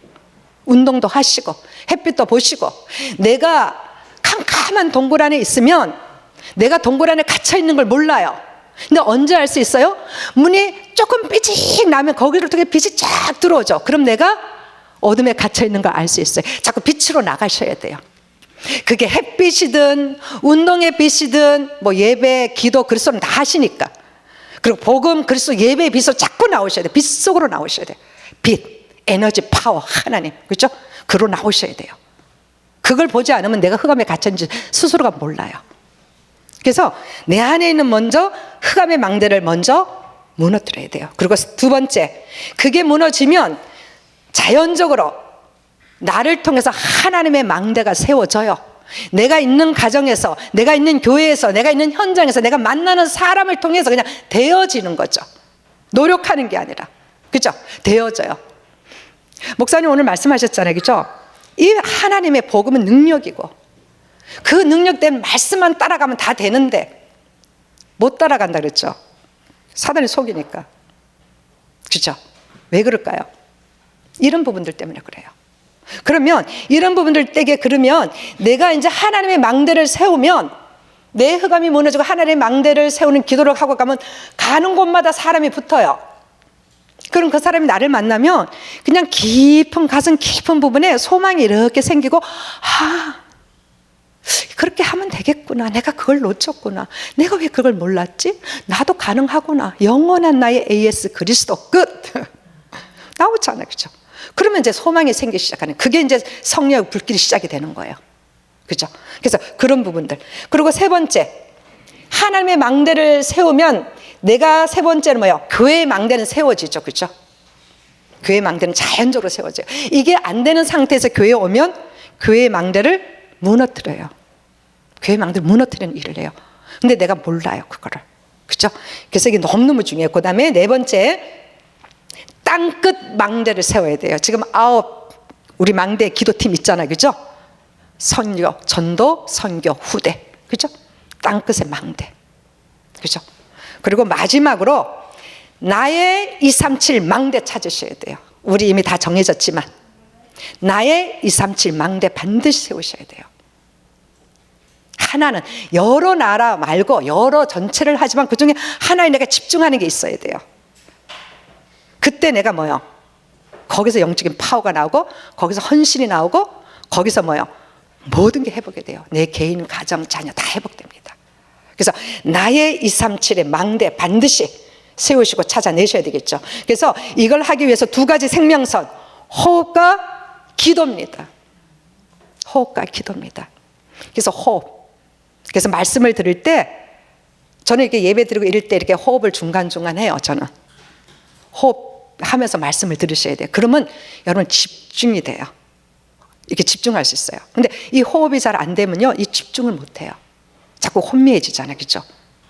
운동도 하시고 햇빛도 보시고. 내가 캄캄한 동굴 안에 있으면 내가 동굴 안에 갇혀 있는 걸 몰라요. 근데 언제 알 수 있어요? 문이 조금 삐직 나면 거기로 통해 빛이 쫙 들어오죠. 그럼 내가 어둠에 갇혀 있는 걸 알 수 있어요. 자꾸 빛으로 나가셔야 돼요. 그게 햇빛이든 운동의 빛이든 뭐 예배, 기도, 그리스도는 다 하시니까. 그리고 복음, 그리스도, 예배, 빛으로 자꾸 나오셔야 돼요. 빛 속으로 나오셔야 돼요. 빛, 에너지, 파워, 하나님, 그렇죠? 그로 나오셔야 돼요. 그걸 보지 않으면 내가 흑암에 갇혔는지 스스로가 몰라요. 그래서 내 안에 있는 먼저 흑암의 망대를 먼저 무너뜨려야 돼요. 그리고 두 번째, 그게 무너지면 자연적으로 나를 통해서 하나님의 망대가 세워져요. 내가 있는 가정에서, 내가 있는 교회에서, 내가 있는 현장에서, 내가 만나는 사람을 통해서 그냥 되어지는 거죠. 노력하는 게 아니라, 그죠? 되어져요. 목사님 오늘 말씀하셨잖아요, 그죠? 이 하나님의 복음은 능력이고, 그 능력된 말씀만 따라가면 다 되는데 못 따라간다 그랬죠. 사단이 속이니까. 그죠? 왜 그럴까요? 이런 부분들 때문에 그래요. 그러면 이런 부분들 때문에, 그러면 내가 이제 하나님의 망대를 세우면, 내 흑암이 무너지고 하나님의 망대를 세우는 기도를 하고 가면 가는 곳마다 사람이 붙어요. 그럼 그 사람이 나를 만나면 그냥 깊은, 가슴 깊은 부분에 소망이 이렇게 생기고, 아, 그렇게 하면 되겠구나. 내가 그걸 놓쳤구나. 내가 왜 그걸 몰랐지? 나도 가능하구나. 영원한 나의 AS 그리스도 끝. 나오잖아요, 그죠? 그러면 이제 소망이 생기기 시작하는, 그게 이제 성령의 불길이 시작이 되는 거예요. 그죠? 그래서 그런 부분들. 그리고 세 번째, 하나님의 망대를 세우면, 내가 세 번째는 뭐예요? 교회의 망대는 세워지죠. 그죠? 교회의 망대는 자연적으로 세워져요. 이게 안 되는 상태에서 교회에 오면 교회의 망대를 무너뜨려요. 교회의 망대를 무너뜨리는 일을 해요. 근데 내가 몰라요, 그거를. 그죠? 그래서 이게 너무너무 중요해요. 그 다음에 네 번째, 땅끝 망대를 세워야 돼요. 지금 9 우리 망대 기도팀 있잖아요, 그죠? 선교, 전도, 선교, 후대, 그죠? 땅끝의 망대, 그죠? 그리고 마지막으로 나의 237 망대 찾으셔야 돼요. 우리 이미 다 정해졌지만 나의 237 망대 반드시 세우셔야 돼요. 하나는, 여러 나라 말고 여러 전체를 하지만 그 중에 하나에 내가 집중하는 게 있어야 돼요. 그때 내가 뭐요? 거기서 영적인 파워가 나오고, 거기서 헌신이 나오고, 거기서 뭐요? 모든 게 회복이 돼요. 내 개인, 가정, 자녀 다 회복됩니다. 그래서 나의 237의 망대 반드시 세우시고 찾아내셔야 되겠죠. 그래서 이걸 하기 위해서 두 가지 생명선, 호흡과 기도입니다. 호흡과 기도입니다. 그래서 호흡. 그래서 말씀을 들을 때, 저는 이렇게 예배 드리고 이럴 때 이렇게 호흡을 중간중간 해요. 저는 호흡하면서 말씀을 들으셔야 돼요. 그러면 여러분 집중이 돼요. 이렇게 집중할 수 있어요. 근데 이 호흡이 잘 안 되면요, 이 집중을 못 해요. 자꾸 혼미해지잖아요, 그렇죠?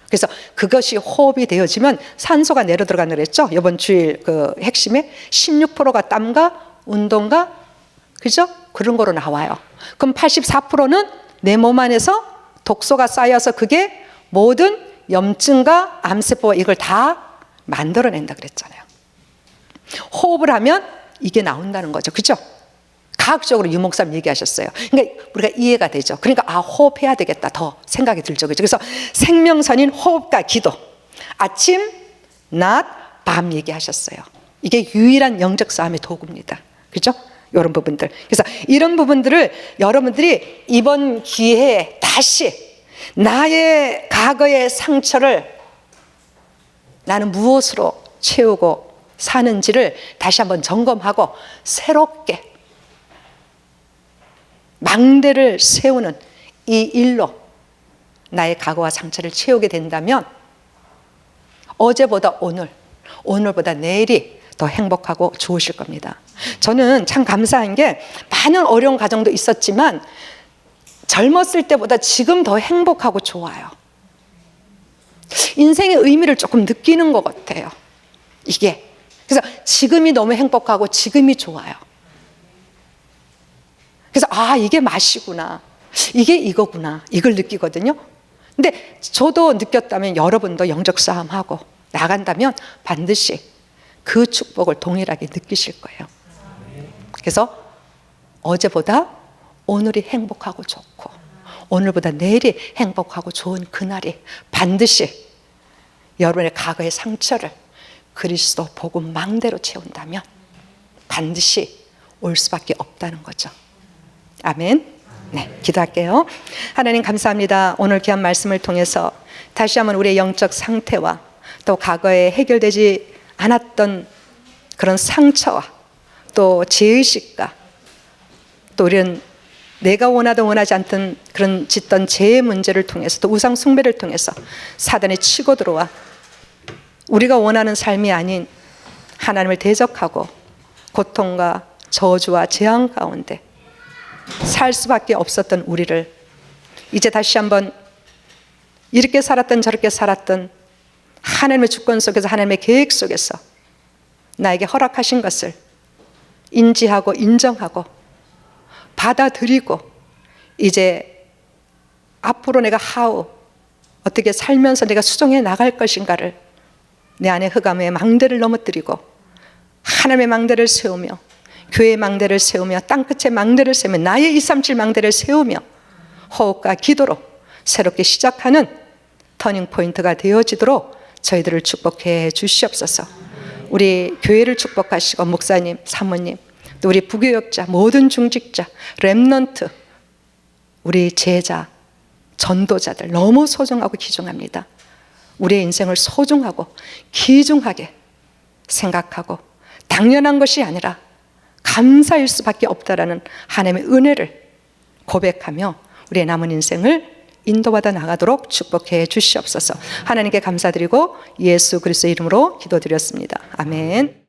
그래서 그것이 호흡이 되어지면 산소가 내려 들어간다고 그랬죠. 이번 주일 그 핵심에 16%가 땀과 운동과, 그죠? 그런 거로 나와요. 그럼 84%는 내 몸 안에서 독소가 쌓여서 그게 모든 염증과 암세포와 이걸 다 만들어낸다 그랬잖아요. 호흡을 하면 이게 나온다는 거죠, 그죠? 과학적으로 유 목사님 얘기하셨어요. 그러니까 우리가 이해가 되죠. 그러니까 호흡해야 되겠다 더 생각이 들죠, 그죠? 그래서 생명선인 호흡과 기도, 아침, 낮, 밤 얘기하셨어요. 이게 유일한 영적 싸움의 도구입니다, 그죠? 이런 부분들. 그래서 이런 부분들을 여러분들이 이번 기회에 다시 나의 과거의 상처를 나는 무엇으로 채우고 사는지를 다시 한번 점검하고 새롭게 망대를 세우는 이 일로 나의 과거와 상처를 채우게 된다면 어제보다 오늘, 오늘보다 내일이 더 행복하고 좋으실 겁니다. 저는 참 감사한 게 많은 어려운 과정도 있었지만 젊었을 때보다 지금 더 행복하고 좋아요. 인생의 의미를 조금 느끼는 것 같아요, 이게. 그래서 지금이 너무 행복하고 지금이 좋아요. 그래서 이게 맛이구나, 이게 이거구나, 이걸 느끼거든요. 근데 저도 느꼈다면 여러분도 영적 싸움하고 나간다면 반드시 그 축복을 동일하게 느끼실 거예요. 그래서 어제보다 오늘이 행복하고 좋고 오늘보다 내일이 행복하고 좋은 그날이 반드시 여러분의 과거의 상처를 그리스도 복음 망대로 채운다면 반드시 올 수밖에 없다는 거죠. 아멘. 네, 기도할게요. 하나님 감사합니다. 오늘 귀한 말씀을 통해서 다시 한번 우리의 영적 상태와 또 과거에 해결되지 않았던 그런 상처와 또 죄의식과 또 이런 내가 원하든 원하지 않던 그런 짓던 죄의 문제를 통해서 또 우상 숭배를 통해서 사단이 치고 들어와 우리가 원하는 삶이 아닌 하나님을 대적하고 고통과 저주와 재앙 가운데 살 수밖에 없었던 우리를 이제 다시 한번 이렇게 살았던 저렇게 살았던 하나님의 주권 속에서 하나님의 계획 속에서 나에게 허락하신 것을 인지하고 인정하고 받아들이고 이제 앞으로 내가 어떻게 살면서 내가 수종해 나갈 것인가를 내 안에 흑암의 망대를 넘어뜨리고 하나님의 망대를 세우며 교회의 망대를 세우며 땅끝의 망대를 세우며 나의 237 망대를 세우며 호흡과 기도로 새롭게 시작하는 터닝포인트가 되어지도록 저희들을 축복해 주시옵소서. 우리 교회를 축복하시고 목사님, 사모님, 또 우리 부교역자, 모든 중직자, 렘넌트, 우리 제자, 전도자들 너무 소중하고 귀중합니다. 우리의 인생을 소중하고 귀중하게 생각하고 당연한 것이 아니라 감사일 수밖에 없다라는 하나님의 은혜를 고백하며 우리의 남은 인생을 인도받아 나가도록 축복해 주시옵소서. 하나님께 감사드리고 예수 그리스도의 이름으로 기도드렸습니다. 아멘.